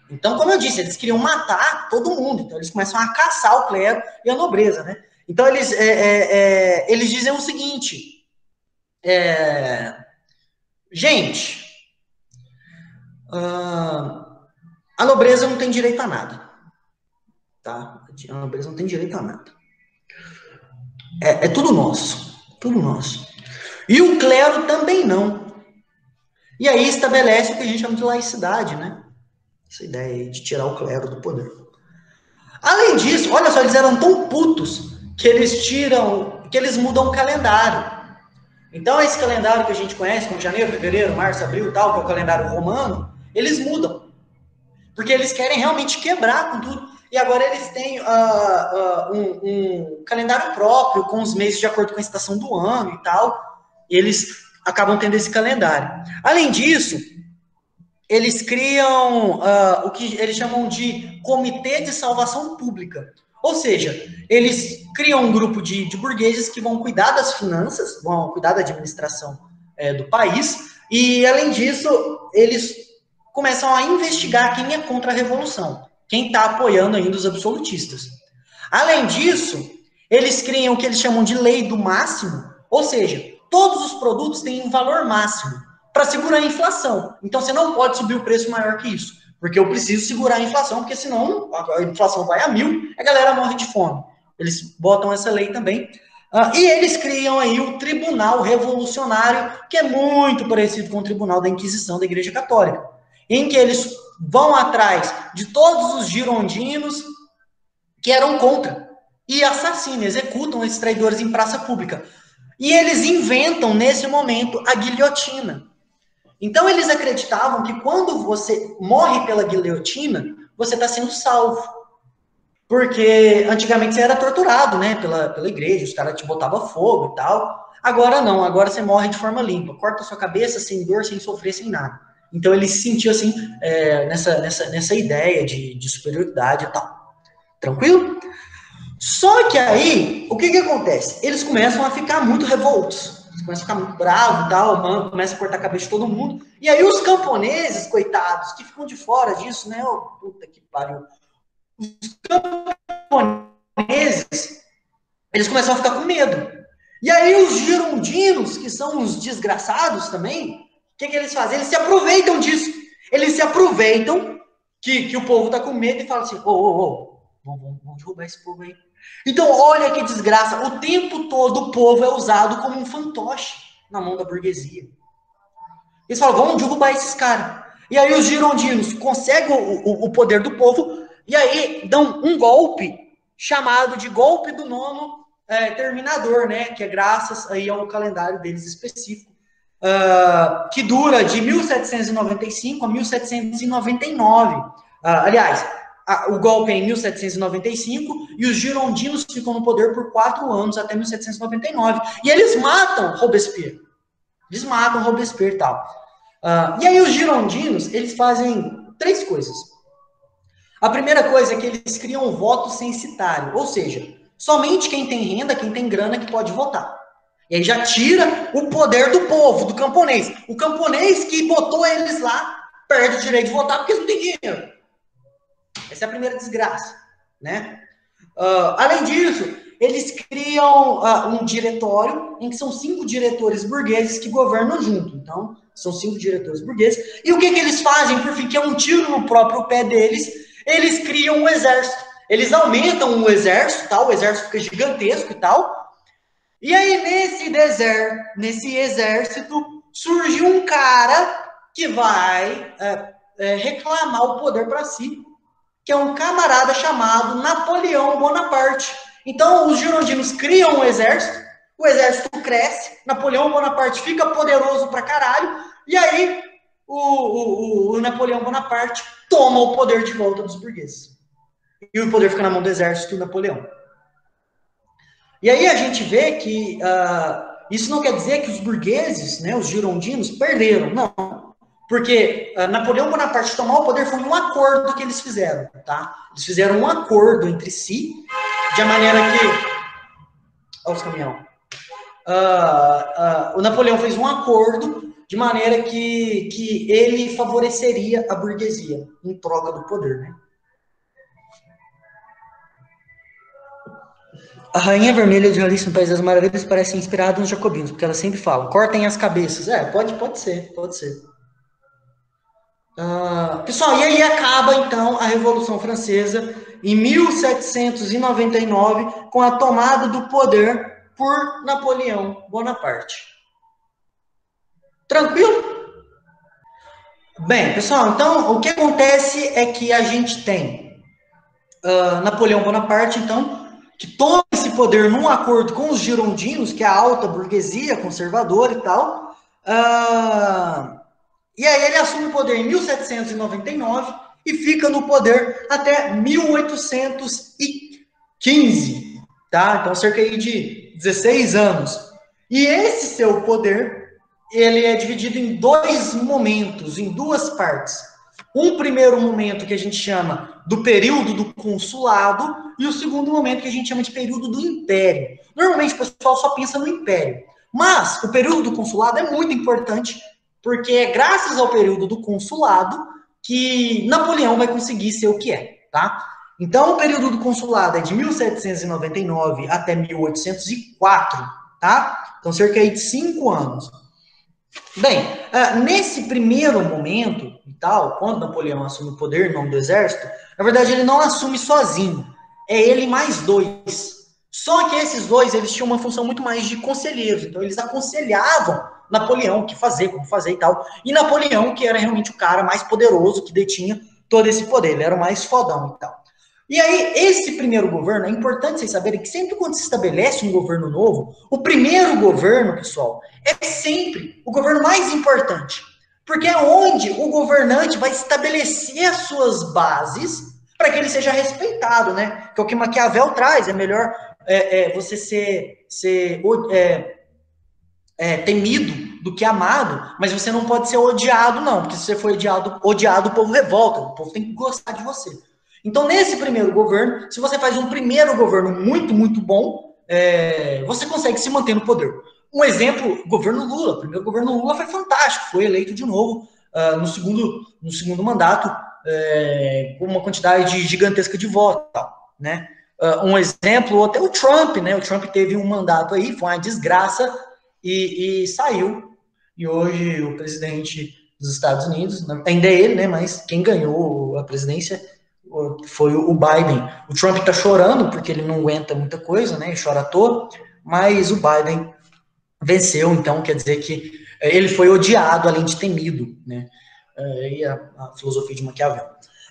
Então, como eu disse, eles queriam matar todo mundo. Então, eles começam a caçar o clero e a nobreza, né? Então, eles dizem o seguinte... gente, a nobreza não tem direito a nada. Tá? A nobreza não tem direito a nada. É tudo nosso. Tudo nosso. E o clero também não. E aí estabelece o que a gente chama de laicidade, né? Essa ideia aí de tirar o clero do poder. Além disso, olha só, eles eram tão putos que eles mudam o calendário. Então, esse calendário que a gente conhece como janeiro, fevereiro, março, abril e tal, que é o calendário romano, eles mudam. Porque eles querem realmente quebrar com tudo. E agora eles têm um calendário próprio, com os meses de acordo com a estação do ano e tal. Eles acabam tendo esse calendário. Além disso, eles criam o que eles chamam de Comitê de Salvação Pública. Ou seja, eles criam um grupo de burgueses que vão cuidar das finanças, vão cuidar da administração do país, e, além disso, eles começam a investigar quem é contra a Revolução, quem está apoiando ainda os absolutistas. Além disso, eles criam o que eles chamam de Lei do Máximo, ou seja, todos os produtos têm um valor máximo para segurar a inflação. Então, você não pode subir o preço maior que isso, porque eu preciso segurar a inflação, porque senão a inflação vai a 1000, a galera morre de fome. Eles botam essa lei também. E eles criam aí o Tribunal Revolucionário, que é muito parecido com o Tribunal da Inquisição da Igreja Católica, em que eles vão atrás de todos os girondinos que eram contra e assassinam, executam esses traidores em praça pública. E eles inventam, nesse momento, a guilhotina. Então, eles acreditavam que quando você morre pela guilhotina, você está sendo salvo. Porque antigamente você era torturado, né, pela igreja, os caras te botavam fogo e tal. Agora não, agora você morre de forma limpa. Corta a sua cabeça sem dor, sem sofrer, sem nada. Então, eles se sentiam assim, nessa ideia de superioridade e tal. Tranquilo? Só que aí, o que acontece? Eles começam a ficar muito revoltos. Eles começam a ficar muito bravos e tal, mano, começa a cortar a cabeça de todo mundo. E aí os camponeses, coitados, que ficam de fora disso, né? Oh, puta que pariu. Os camponeses, eles começam a ficar com medo. E aí os girondinos, que são uns desgraçados também, o que eles fazem? Eles se aproveitam disso. Eles se aproveitam que o povo tá com medo e falam assim, vamos derrubar esse povo aí. Então, olha que desgraça. O tempo todo o povo é usado como um fantoche na mão da burguesia. Eles falam, vamos derrubar esses caras. E aí os girondinos conseguem o poder do povo e aí dão um golpe chamado de golpe do nono terminador, né? Que é graças aí ao calendário deles específico, que dura de 1795 a 1799. Aliás, o golpe é em 1795 e os girondinos ficam no poder por 4 anos, até 1799. E eles matam Robespierre. Eles matam Robespierre e tal. E aí os girondinos, eles fazem 3 coisas. A primeira coisa é que eles criam um voto censitário, ou seja, somente quem tem renda, quem tem grana que pode votar. E aí já tira o poder do povo, do camponês. O camponês que botou eles lá perde o direito de votar porque eles não têm dinheiro. Essa é a primeira desgraça, né? Além disso, eles criam um diretório em que são 5 diretores burgueses que governam junto. Então, são 5 diretores burgueses. E o que eles fazem, por fim, que é um tiro no próprio pé deles, eles criam um exército. Eles aumentam o exército, tal, o exército fica gigantesco e tal. E aí, nesse exército, surge um cara que vai reclamar o poder para si, que é um camarada chamado Napoleão Bonaparte. Então, os girondinos criam um exército, o exército cresce, Napoleão Bonaparte fica poderoso pra caralho, e aí o Napoleão Bonaparte toma o poder de volta dos burgueses. E o poder fica na mão do exército do Napoleão. E aí a gente vê que isso não quer dizer que os burgueses, né, os girondinos, perderam, não. Porque Napoleão Bonaparte tomar o poder foi um acordo que eles fizeram, tá? Eles fizeram um acordo entre si, de maneira que... Olha os caminhões. O Napoleão fez um acordo de maneira que ele favoreceria a burguesia em troca do poder, né? A Rainha Vermelha de Alice no País das Maravilhas parece inspirada nos jacobinos, porque ela sempre fala, cortem as cabeças. Pode ser. Pessoal, e aí acaba, então, a Revolução Francesa, em 1799, com a tomada do poder por Napoleão Bonaparte. Tranquilo? Bem, pessoal, então, o que acontece é que a gente tem Napoleão Bonaparte, então, que toma esse poder num acordo com os girondinos, que é a alta burguesia conservadora e tal. E aí ele assume o poder em 1799 e fica no poder até 1815, tá? Então, cerca de 16 anos. E esse seu poder, ele é dividido em dois momentos, em duas partes. Um primeiro momento que a gente chama do período do consulado e o segundo momento que a gente chama de período do império. Normalmente o pessoal só pensa no império, mas o período do consulado é muito importante porque é graças ao período do consulado que Napoleão vai conseguir ser o que é, tá? Então o período do consulado é de 1799 até 1804, tá? Então cerca de 5 anos. Bem, nesse primeiro momento e tal, quando Napoleão assume o poder em nome do exército, na verdade ele não assume sozinho, é ele mais dois. Só que esses dois, eles tinham uma função muito mais de conselheiros, então eles aconselhavam Napoleão o que fazer, como fazer e tal, e Napoleão, que era realmente o cara mais poderoso, que detinha todo esse poder, ele era o mais fodão e tal. E aí, esse primeiro governo, é importante vocês saberem que sempre quando se estabelece um governo novo, o primeiro governo, pessoal, é sempre o governo mais importante. Porque é onde o governante vai estabelecer as suas bases para que ele seja respeitado, né? Que é o que Maquiavel traz, é melhor você ser temido do que amado, mas você não pode ser odiado, não, porque se você for odiado, o povo revolta, o povo tem que gostar de você. Então, nesse primeiro governo, se você faz um primeiro governo muito, muito bom, você consegue se manter no poder. Um exemplo, o governo Lula. O primeiro governo Lula foi fantástico, foi eleito de novo no segundo mandato, com uma quantidade gigantesca de votos, né? Um exemplo, até o Trump, né? O Trump teve um mandato aí, foi uma desgraça, e saiu. E hoje o presidente dos Estados Unidos, ainda é ele, né? Mas quem ganhou a presidência foi o Biden. O Trump tá chorando porque ele não aguenta muita coisa, né? Ele chora à toa, mas o Biden venceu, então quer dizer que ele foi odiado além de temido, né? E a filosofia de Maquiavel.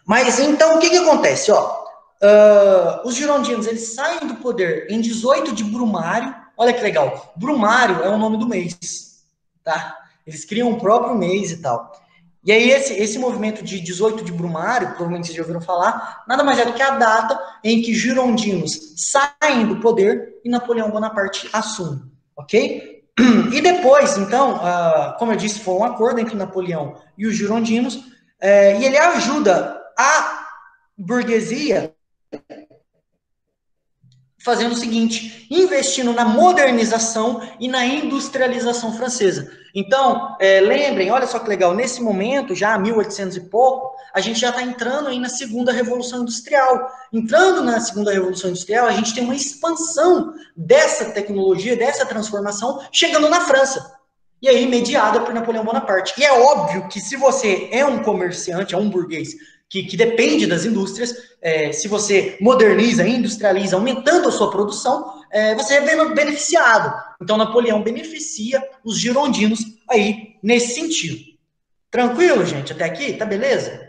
Mas então o que acontece? Os girondinos, eles saem do poder em 18 de Brumário. Olha que legal, Brumário é o nome do mês, tá? Eles criam o próprio mês e tal. E aí esse movimento de 18 de Brumário, provavelmente vocês já ouviram falar, nada mais é do que a data em que girondinos saem do poder e Napoleão Bonaparte assume, ok? E depois, então, como eu disse, foi um acordo entre Napoleão e os girondinos, e ele ajuda a burguesia fazendo o seguinte, investindo na modernização e na industrialização francesa. Então, lembrem, olha só que legal, nesse momento, já 1800 e pouco, a gente já está entrando aí na segunda Revolução Industrial. Entrando na segunda Revolução Industrial, a gente tem uma expansão dessa tecnologia, dessa transformação, chegando na França. E aí, mediada por Napoleão Bonaparte. E é óbvio que se você é um comerciante, é um burguês, que depende das indústrias, se você moderniza, industrializa, aumentando a sua produção, você é beneficiado. Então, Napoleão beneficia os girondinos aí nesse sentido. Tranquilo, gente? Até aqui? Tá beleza?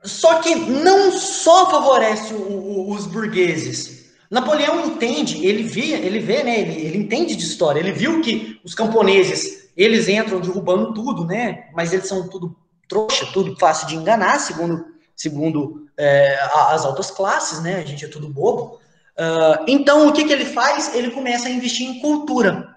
Só que não só favorece os burgueses. Napoleão entende, ele vê, né? Ele entende de história. Ele viu que os camponeses, eles entram derrubando tudo, né? Mas eles são tudo trouxa, tudo fácil de enganar, segundo as altas classes, né? A gente é tudo bobo. Então, o que ele faz? Ele começa a investir em cultura.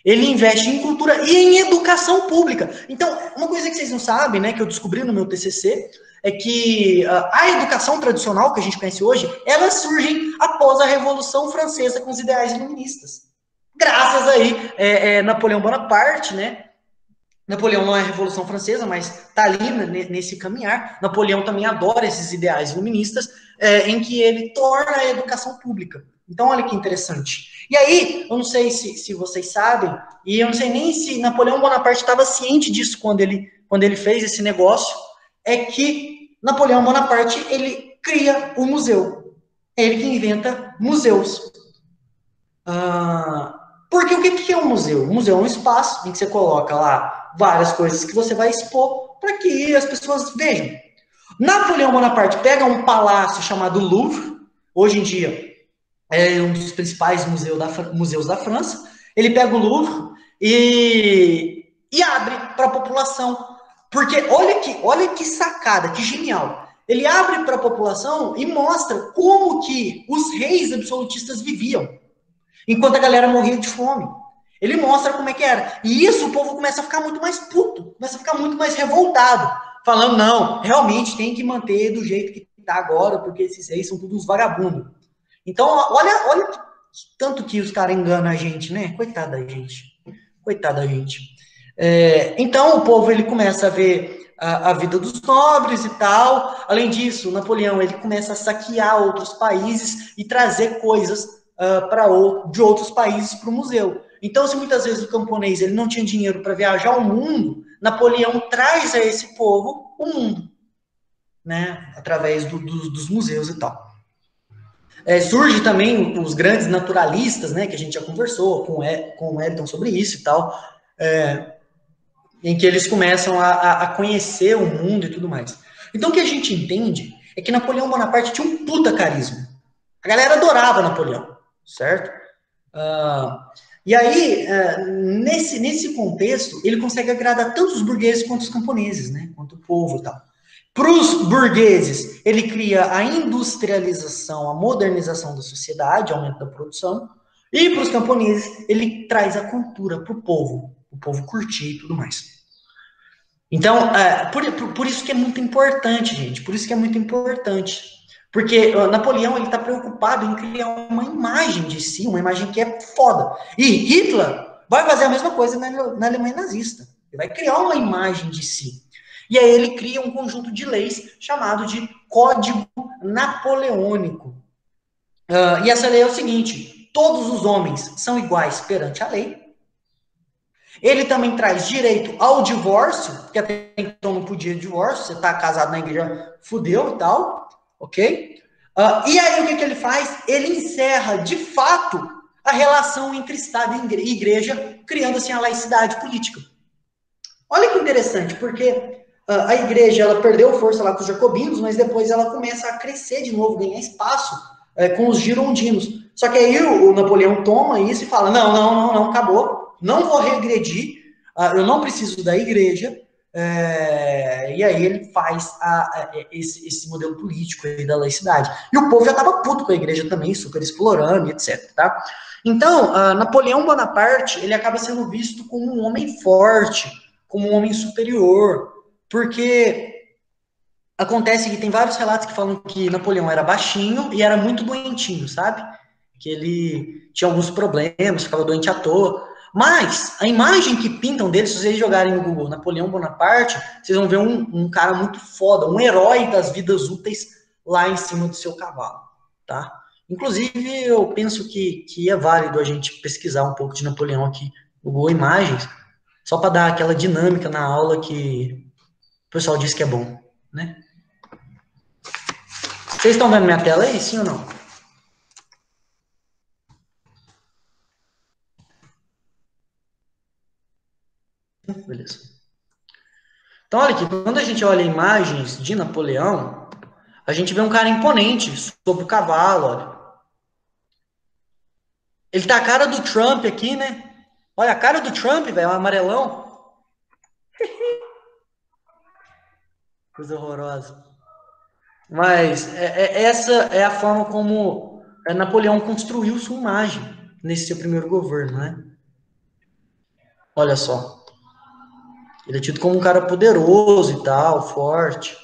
Ele investe em cultura e em educação pública. Então, uma coisa que vocês não sabem, né, que eu descobri no meu TCC, é que a educação tradicional que a gente conhece hoje, elas surgem após a Revolução Francesa com os ideais iluministas. Graças aí, Napoleão Bonaparte, né? Napoleão não é a Revolução Francesa, mas está ali nesse caminhar. Napoleão também adora esses ideais iluministas, em que ele torna a educação pública. Então, olha que interessante. E aí, eu não sei se vocês sabem, e eu não sei nem se Napoleão Bonaparte estava ciente disso quando ele fez esse negócio, é que Napoleão Bonaparte, ele cria o museu. É ele que inventa museus. Porque o que é um museu? O museu é um espaço em que você coloca lá várias coisas que você vai expor para que as pessoas vejam. Napoleão Bonaparte pega um palácio chamado Louvre, hoje em dia é um dos principais museus da França. Ele pega o Louvre e abre para a população. Porque olha que sacada, que genial. Ele abre para a população e mostra como que os reis absolutistas viviam, enquanto a galera morria de fome. Ele mostra como é que era. E isso o povo começa a ficar muito mais puto, começa a ficar muito mais revoltado, falando, não, realmente tem que manter do jeito que está agora, porque esses reis são todos uns vagabundos. Então, olha tanto que os caras enganam a gente, né? Coitada da gente. Coitada da gente. Então, o povo ele começa a ver a vida dos nobres e tal. Além disso, Napoleão ele começa a saquear outros países e trazer coisas de outros países para o museu. Então, se muitas vezes o camponês ele não tinha dinheiro para viajar ao mundo, Napoleão traz a esse povo o mundo, né? Através dos museus e tal. Surge também os grandes naturalistas, né, que a gente já conversou com o Wellington sobre isso e tal, em que eles começam a conhecer o mundo e tudo mais. Então, o que a gente entende é que Napoleão Bonaparte tinha um puta carisma. A galera adorava Napoleão, certo? E aí, nesse contexto, ele consegue agradar tanto os burgueses quanto os camponeses, né, quanto o povo e tal. Para os burgueses, ele cria a industrialização, a modernização da sociedade, aumento da produção. E para os camponeses, ele traz a cultura para o povo curtir e tudo mais. Então, por isso que é muito importante, gente. Por isso que é muito importante. Porque Napoleão ele está preocupado em criar uma imagem de si, uma imagem que é foda. E Hitler vai fazer a mesma coisa na Alemanha nazista. Ele vai criar uma imagem de si. E aí ele cria um conjunto de leis chamado de Código Napoleônico. E essa lei é o seguinte: todos os homens são iguais perante a lei. Ele também traz direito ao divórcio, porque até então não podia divórcio, você está casado na igreja, fudeu e tal, ok? E aí o que ele faz? Ele encerra, de fato, a relação entre Estado e igreja, criando assim a laicidade política. Olha que interessante, porque a igreja ela perdeu força lá com os jacobinos, mas depois ela começa a crescer de novo, ganhar espaço com os girondinos. Só que aí o Napoleão toma isso e fala, não, acabou, não vou regredir, eu não preciso da igreja, e aí ele faz esse modelo político aí da laicidade. E o povo já estava puto com a igreja também, super explorando, etc. Tá? Então, Napoleão Bonaparte, ele acaba sendo visto como um homem forte, como um homem superior, porque acontece que tem vários relatos que falam que Napoleão era baixinho e era muito doentinho, sabe? Que ele tinha alguns problemas, ficava doente à toa. Mas a imagem que pintam dele, se vocês jogarem no Google Napoleão Bonaparte, vocês vão ver um cara muito foda, um herói das vidas úteis lá em cima do seu cavalo, tá? Inclusive, eu penso que é válido a gente pesquisar um pouco de Napoleão aqui no Google Imagens, só para dar aquela dinâmica na aula que o pessoal diz que é bom, né? Vocês estão vendo minha tela aí, sim ou não? Beleza. Então, olha aqui, quando a gente olha imagens de Napoleão, a gente vê um cara imponente sobre o cavalo, olha. Ele tá a cara do Trump aqui, né? Olha a cara do Trump, velho, é um amarelão. Coisa horrorosa. Mas essa é a forma como Napoleão construiu sua imagem nesse seu primeiro governo, né? Olha só. Ele é tido como um cara poderoso e tal, forte.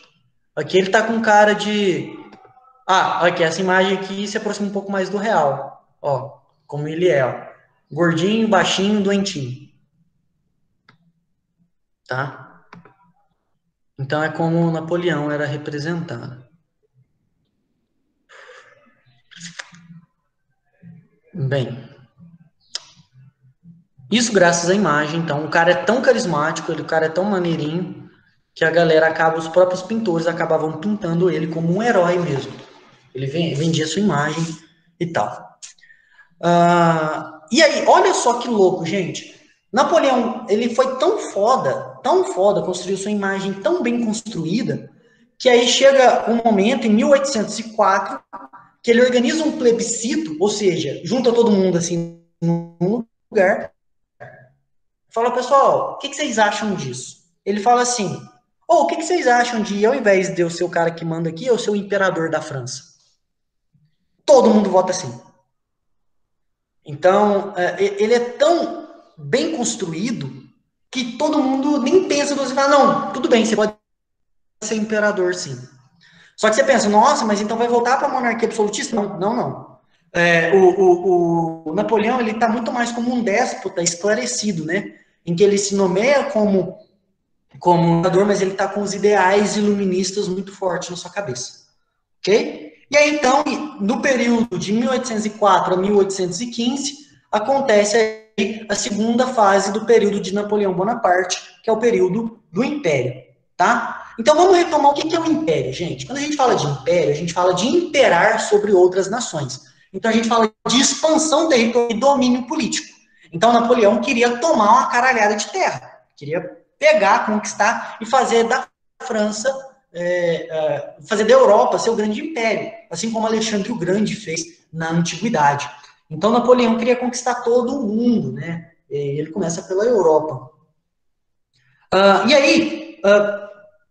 Aqui ele tá com cara de... aqui, essa imagem aqui se aproxima um pouco mais do real. Ó, como ele é, ó. Gordinho, baixinho, doentinho. Tá? Então é como Napoleão era representado. Bem, isso graças à imagem. Então, o cara é tão carismático, o cara é tão maneirinho, que a galera acaba, os próprios pintores acabavam pintando ele como um herói mesmo. Ele vendia sua imagem e tal. E aí, olha só que louco, gente. Napoleão, ele foi tão foda, construiu sua imagem tão bem construída, que aí chega um momento, em 1804, que ele organiza um plebiscito, ou seja, junta todo mundo assim num lugar, fala, pessoal, o que vocês acham disso? Ele fala assim, o que vocês acham de, ao invés de eu ser o cara que manda aqui, eu ser o imperador da França? Todo mundo vota assim. Então, ele é tão bem construído que todo mundo nem pensa, você fala, não, tudo bem, você pode ser imperador, sim. Só que você pensa, nossa, mas então vai voltar para a monarquia absolutista? Não, não, não. O Napoleão, ele está muito mais como um déspota esclarecido, né? Em que ele se nomeia como imperador, mas ele está com os ideais iluministas muito fortes na sua cabeça. Ok? E aí, então, no período de 1804 a 1815, acontece aí a segunda fase do período de Napoleão Bonaparte, que é o período do Império, tá? Então, vamos retomar o que é o Império, gente. Quando a gente fala de Império, a gente fala de imperar sobre outras nações. Então, a gente fala de expansão territorial e domínio político. Então, Napoleão queria tomar uma caralhada de terra, queria pegar, conquistar e fazer da França fazer da Europa seu grande império, assim como Alexandre o Grande fez na Antiguidade. Então, Napoleão queria conquistar todo o mundo, né? Ele começa pela Europa. E aí,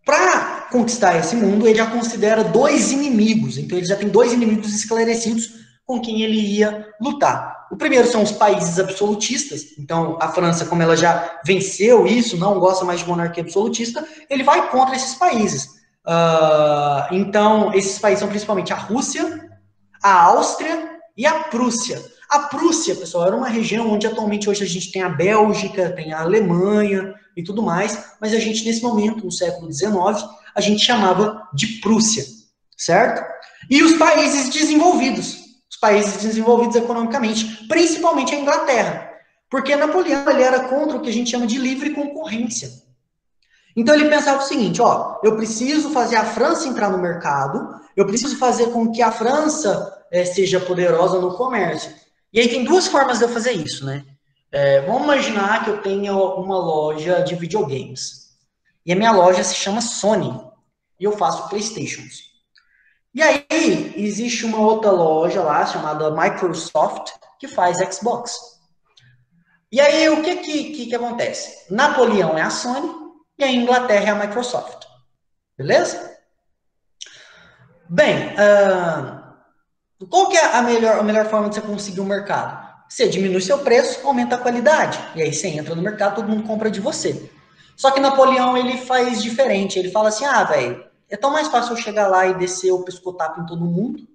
para conquistar esse mundo, ele já considera dois inimigos. Então, ele já tem dois inimigos esclarecidos com quem ele ia lutar. O primeiro são os países absolutistas. Então, a França, como ela já venceu isso, não gosta mais de monarquia absolutista, ele vai contra esses países. Então, esses países são principalmente a Rússia, a Áustria e a Prússia. A Prússia, pessoal, era uma região onde atualmente hoje a gente tem a Bélgica, tem a Alemanha e tudo mais, mas a gente, nesse momento, no século XIX, a gente chamava de Prússia, certo? E os países desenvolvidos economicamente, principalmente a Inglaterra, porque Napoleão ele era contra o que a gente chama de livre concorrência. Então ele pensava o seguinte, eu preciso fazer a França entrar no mercado, eu preciso fazer com que a França seja poderosa no comércio. E aí tem duas formas de eu fazer isso, né? Vamos imaginar que eu tenha uma loja de videogames. E a minha loja se chama Sony. E eu faço PlayStations. E aí existe uma outra loja lá, chamada Microsoft, que faz Xbox. E aí o que acontece? Napoleão é a Sony, e a Inglaterra é a Microsoft. Beleza? Bem, qual que é a melhor forma de você conseguir um mercado? Você diminui seu preço, aumenta a qualidade. E aí você entra no mercado, todo mundo compra de você. Só que Napoleão, ele faz diferente. Ele fala assim, velho, é tão mais fácil eu chegar lá e descer o pescotapo em todo mundo.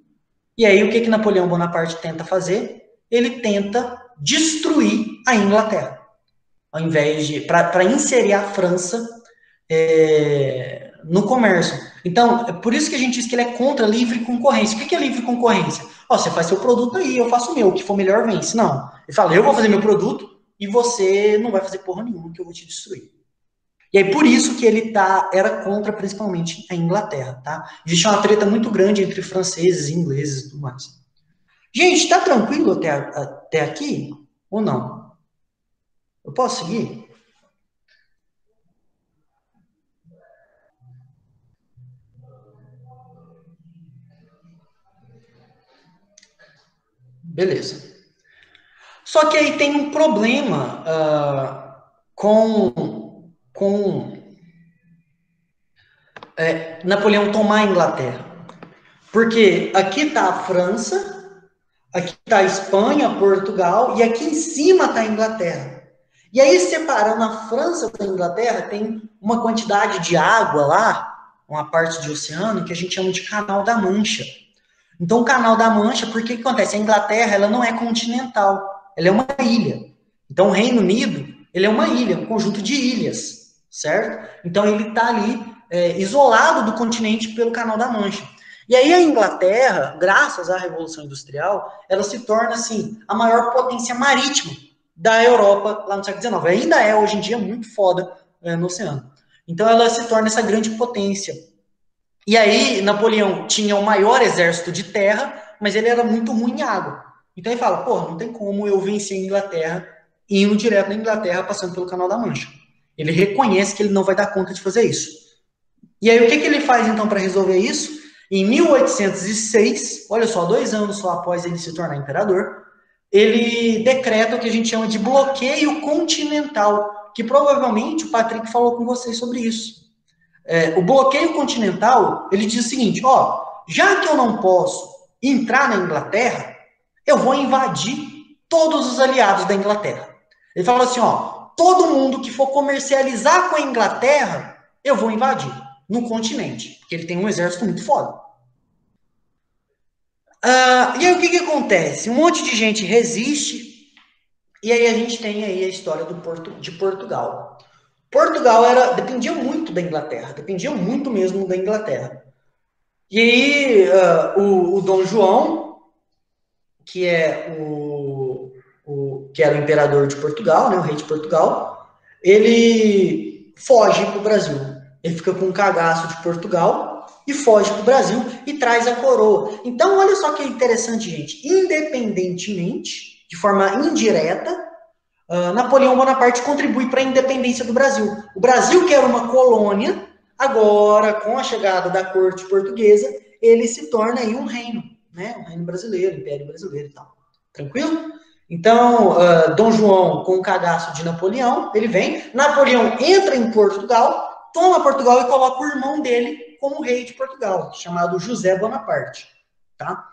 E aí o que Napoleão Bonaparte tenta fazer? Ele tenta destruir a Inglaterra. Ao invés de, para inserir a França no comércio. Então, é por isso que a gente diz que ele é contra a livre concorrência. O que é livre concorrência? Você faz seu produto aí, eu faço o meu, o que for melhor vence. Não, ele fala, eu vou fazer meu produto e você não vai fazer porra nenhuma que eu vou te destruir. E aí, por isso que ele era contra, principalmente, a Inglaterra, tá? Existe uma treta muito grande entre franceses, ingleses e tudo mais. Gente, tá tranquilo até aqui? Ou não? Eu posso seguir? Beleza. Só que aí tem um problema com Napoleão tomar a Inglaterra. Porque aqui está a França, aqui está a Espanha, Portugal, e aqui em cima está a Inglaterra. E aí, separando a França da Inglaterra, tem uma quantidade de água lá, uma parte de oceano, que a gente chama de Canal da Mancha. Então, o Canal da Mancha, por que acontece? A Inglaterra, ela não é continental, ela é uma ilha. Então, o Reino Unido, ele é uma ilha, um conjunto de ilhas, certo? Então, ele está ali isolado do continente pelo Canal da Mancha. E aí a Inglaterra, graças à Revolução Industrial, ela se torna, assim, a maior potência marítima da Europa lá no século XIX. Ainda é, hoje em dia, muito foda no oceano. Então, ela se torna essa grande potência. E aí, Napoleão tinha o maior exército de terra, mas ele era muito ruim em água. Então ele fala, porra, não tem como eu vencer a Inglaterra indo direto na Inglaterra, passando pelo Canal da Mancha. Ele reconhece que ele não vai dar conta de fazer isso. E aí o que ele faz então para resolver isso? Em 1806, olha só, 2 anos só após ele se tornar imperador, ele decreta o que a gente chama de bloqueio continental, que provavelmente o Patrick falou com vocês sobre isso. O bloqueio continental, ele diz o seguinte, ó, já que eu não posso entrar na Inglaterra, eu vou invadir todos os aliados da Inglaterra. Ele fala assim, ó, todo mundo que for comercializar com a Inglaterra, eu vou invadir no continente, porque ele tem um exército muito foda. E aí o que acontece? Um monte de gente resiste, e aí a gente tem aí a história de Portugal. Portugal dependia muito da Inglaterra, dependia muito mesmo da Inglaterra. E aí o Dom João, que é que era o imperador de Portugal, né, o rei de Portugal, ele foge para o Brasil. Ele fica com um cagaço de Portugal e foge para o Brasil e traz a coroa. Então, olha só que interessante, gente. Independentemente, de forma indireta, Napoleão Bonaparte contribui para a independência do Brasil. O Brasil, que era uma colônia, agora, com a chegada da corte portuguesa, ele se torna aí um reino, né? Um reino brasileiro, Império Brasileiro e tal. Tranquilo? Então, Dom João, com o cagaço de Napoleão, ele vem, Napoleão entra em Portugal, toma Portugal e coloca o irmão dele como rei de Portugal, chamado José Bonaparte, tá?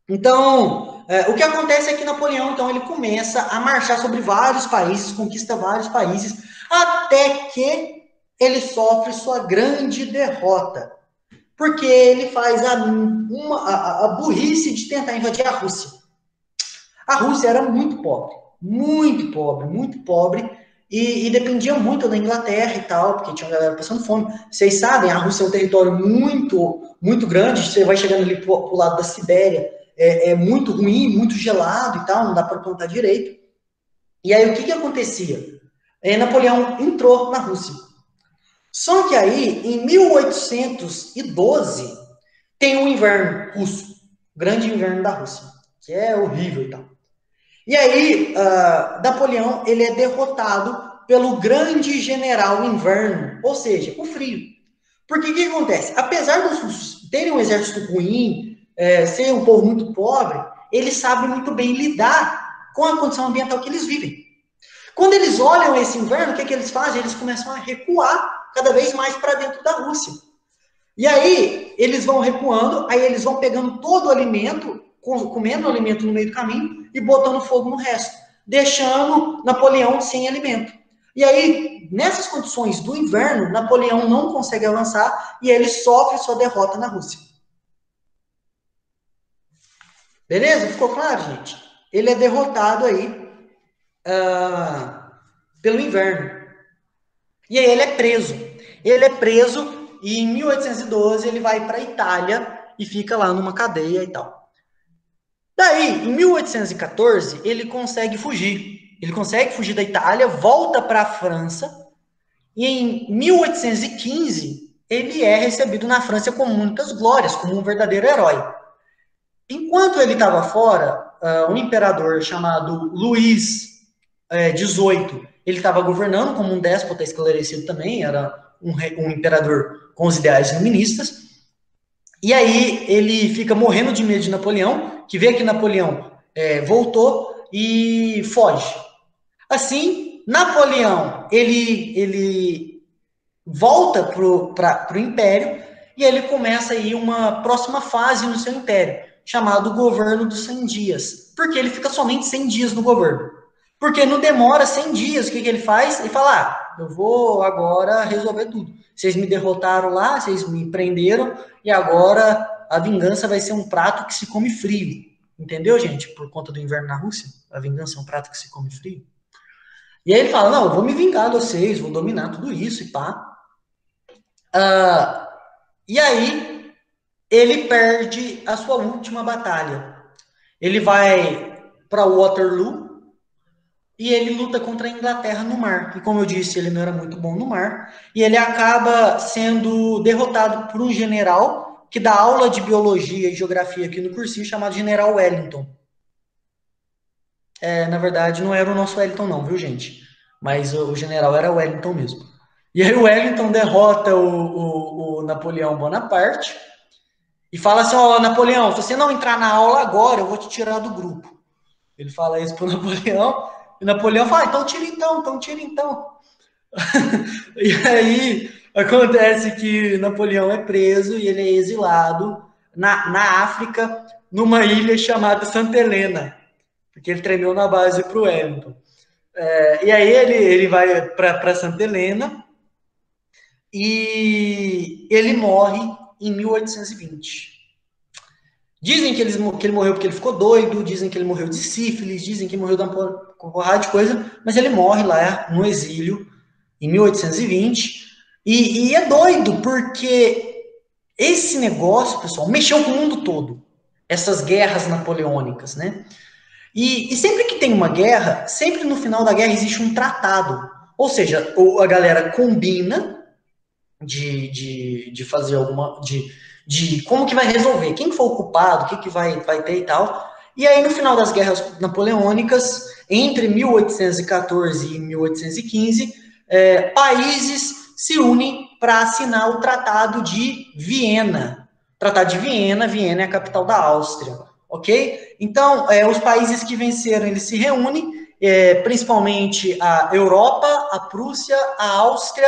Então, o que acontece é que Napoleão, então, ele começa a marchar sobre vários países, conquista vários países, até que ele sofre sua grande derrota, porque ele faz a burrice de tentar invadir a Rússia. A Rússia era muito pobre, muito pobre, muito pobre, e dependia muito da Inglaterra e tal, porque tinha uma galera passando fome. Vocês sabem, a Rússia é um território muito, muito grande, você vai chegando ali pro lado da Sibéria, é muito ruim, muito gelado e tal, não dá para plantar direito. E aí o que acontecia? Napoleão entrou na Rússia. Só que aí, em 1812, tem o inverno russo, o grande inverno da Rússia, que é horrível e tal. E aí, Napoleão, ele é derrotado pelo grande general inverno, ou seja, o frio. Porque o que acontece? Apesar dos russos terem um exército ruim, ser um povo muito pobre, eles sabem muito bem lidar com a condição ambiental que eles vivem. Quando eles olham esse inverno, o que eles fazem? Eles começam a recuar cada vez mais para dentro da Rússia. E aí, eles vão recuando, aí eles vão pegando todo o alimento, comendo o alimento no meio do caminho e botando fogo no resto, deixando Napoleão sem alimento. E aí, nessas condições do inverno, Napoleão não consegue avançar e ele sofre sua derrota na Rússia. Beleza? Ficou claro, gente? Ele é derrotado aí pelo inverno. E aí ele é preso. Ele é preso e em 1812 ele vai para a Itália e fica lá numa cadeia e tal. Daí, em 1814, ele consegue fugir. Ele consegue fugir da Itália, volta para a França e em 1815 ele é recebido na França com muitas glórias, como um verdadeiro herói. Enquanto ele estava fora, um imperador chamado Luís XVIII, ele estava governando como um déspota esclarecido também, era um imperador com os ideais iluministas. E aí ele fica morrendo de medo de Napoleão, que vê que Napoleão voltou e foge. Assim, Napoleão, ele volta para o Império e ele começa aí uma próxima fase no seu Império, chamado governo dos 100 dias. Porque ele fica somente 100 dias no governo. Porque não demora 100 dias, o que ele faz? Ele fala, eu vou agora resolver tudo. Vocês me derrotaram lá, vocês me prenderam, e agora a vingança vai ser um prato que se come frio. Entendeu, gente? Por conta do inverno na Rússia, a vingança é um prato que se come frio. E aí ele fala, não, eu vou me vingar de vocês, vou dominar tudo isso e pá. E aí ele perde a sua última batalha. Ele vai para Waterloo, e ele luta contra a Inglaterra no mar. E como eu disse, ele não era muito bom no mar. E ele acaba sendo derrotado por um general que dá aula de biologia e geografia aqui no cursinho, chamado General Wellington. Na verdade, não era o nosso Wellington não, viu, gente? Mas o general era o Wellington mesmo. E aí o Wellington derrota o Napoleão Bonaparte e fala assim, ó, Napoleão, se você não entrar na aula agora, eu vou te tirar do grupo. Ele fala isso pro Napoleão, e Napoleão fala, então tira então tira então. E aí acontece que Napoleão é preso e ele é exilado na África, numa ilha chamada Santa Helena, porque ele treinou na base pro Wellington. E aí ele vai para Santa Helena e ele morre em 1820. Dizem que ele morreu porque ele ficou doido, dizem que ele morreu de sífilis, dizem que ele morreu de uma porrada de coisa, mas ele morre lá no exílio em 1820. E é doido, porque esse negócio, pessoal, mexeu com o mundo todo. Essas guerras napoleônicas, né? E sempre que tem uma guerra, sempre no final da guerra existe um tratado. Ou seja, a galera combina de fazer alguma. De como que vai resolver, quem for o culpado, o que vai ter e tal. E aí, no final das guerras napoleônicas, entre 1814 e 1815, países se unem para assinar o Tratado de Viena. Tratado de Viena, Viena é a capital da Áustria, ok? Então, os países que venceram, eles se reúnem, principalmente a Europa, a Prússia, a Áustria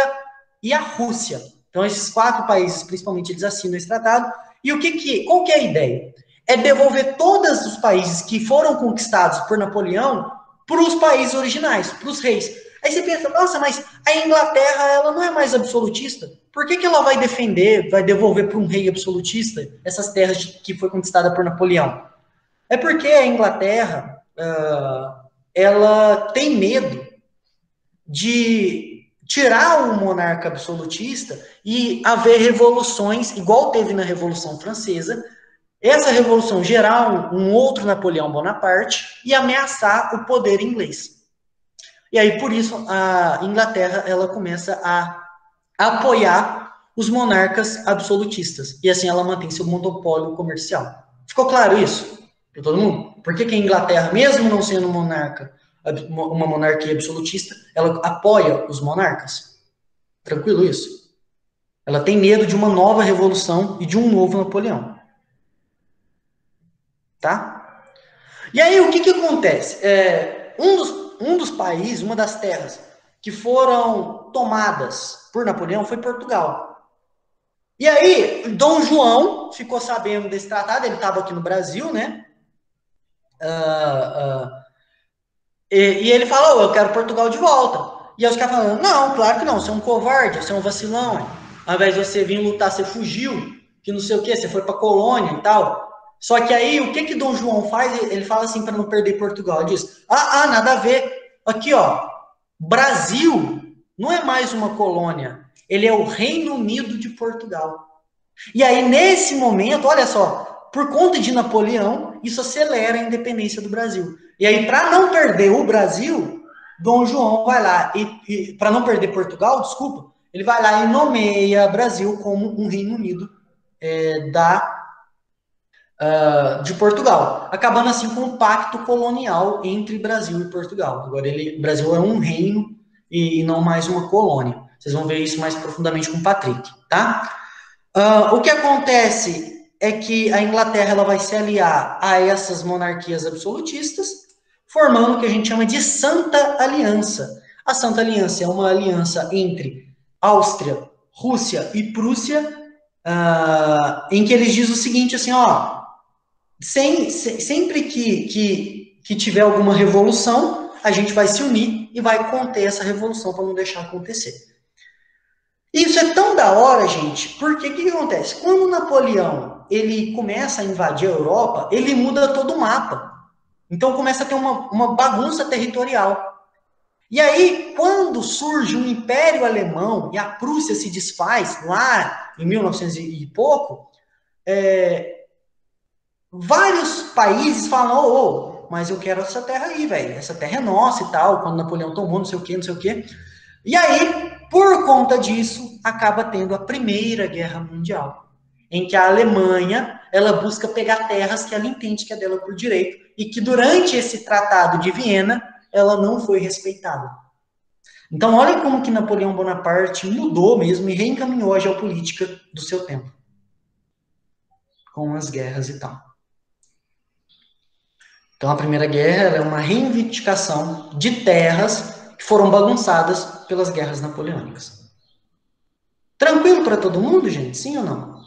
e a Rússia. Então, esses 4 países, principalmente, eles assinam esse tratado. E qual que é a ideia? É devolver todos os países que foram conquistados por Napoleão para os países originais, para os reis. Aí você pensa, nossa, mas a Inglaterra, ela não é mais absolutista? Por que ela vai defender, vai devolver para um rei absolutista essas terras que foi conquistada por Napoleão? É porque a Inglaterra, ela tem medo de tirar o monarca absolutista e haver revoluções, igual teve na Revolução Francesa, essa revolução gerar um outro Napoleão Bonaparte e ameaçar o poder inglês. E aí, por isso, a Inglaterra ela começa a apoiar os monarcas absolutistas. E assim ela mantém seu monopólio comercial. Ficou claro isso para todo mundo? Por que a Inglaterra, mesmo não sendo uma monarquia absolutista, ela apoia os monarcas? Tranquilo isso? Ela tem medo de uma nova revolução e de um novo Napoleão. Tá? E aí, o que acontece? Um dos países, uma das terras que foram tomadas por Napoleão foi Portugal. E aí, Dom João ficou sabendo desse tratado, ele estava aqui no Brasil, né? E ele falou, eu quero Portugal de volta. E aí os caras falando, não, claro que não, você é um covarde, você é um vacilão. Hein? Ao invés de você vir lutar, você fugiu, que não sei o quê, você foi pra colônia e tal. Só que aí, o que Dom João faz? Ele fala assim, para não perder Portugal, ele diz, nada a ver. Aqui, ó, Brasil não é mais uma colônia, ele é o Reino Unido de Portugal. E aí, nesse momento, olha só, por conta de Napoleão, isso acelera a independência do Brasil. E aí, para não perder o Brasil, Dom João vai lá, para não perder Portugal, desculpa, ele vai lá e nomeia Brasil como um Reino Unido de Portugal, acabando assim com um pacto colonial entre Brasil e Portugal. Agora, o Brasil é um reino e não mais uma colônia. Vocês vão ver isso mais profundamente com o Patrick, tá? O que acontece é que a Inglaterra ela vai se aliar a essas monarquias absolutistas, formando o que a gente chama de Santa Aliança. A Santa Aliança é uma aliança entre Áustria, Rússia e Prússia, em que eles dizem o seguinte, assim, ó, sempre que tiver alguma revolução, a gente vai se unir e vai conter essa revolução para não deixar acontecer. Isso é tão da hora, gente, porque o que acontece? Quando Napoleão ele começa a invadir a Europa, ele muda todo o mapa. Então começa a ter uma bagunça territorial. E aí, quando surge o Império Alemão e a Prússia se desfaz, lá em 1900 e pouco, vários países falam, mas eu quero essa terra aí, velho, essa terra é nossa e tal, quando Napoleão tomou, não sei o quê. E aí, por conta disso, acaba tendo a Primeira Guerra Mundial, em que a Alemanha ela busca pegar terras que ela entende que é dela por direito e que durante esse Tratado de Viena ela não foi respeitada. Então, olha como que Napoleão Bonaparte mudou mesmo e reencaminhou a geopolítica do seu tempo, com as guerras e tal. Então, a Primeira Guerra é uma reivindicação de terras que foram bagunçadas pelas guerras napoleônicas. Tranquilo para todo mundo, gente? Sim ou não?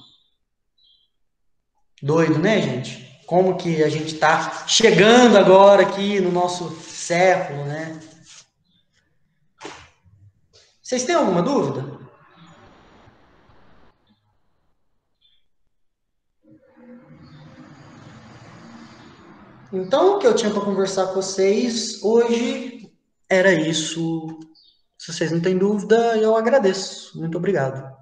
Doido, né, gente? Como que a gente está chegando agora aqui no nosso século, né? Vocês têm alguma dúvida? Então, o que eu tinha para conversar com vocês hoje era isso. Se vocês não têm dúvida, eu agradeço. Muito obrigado.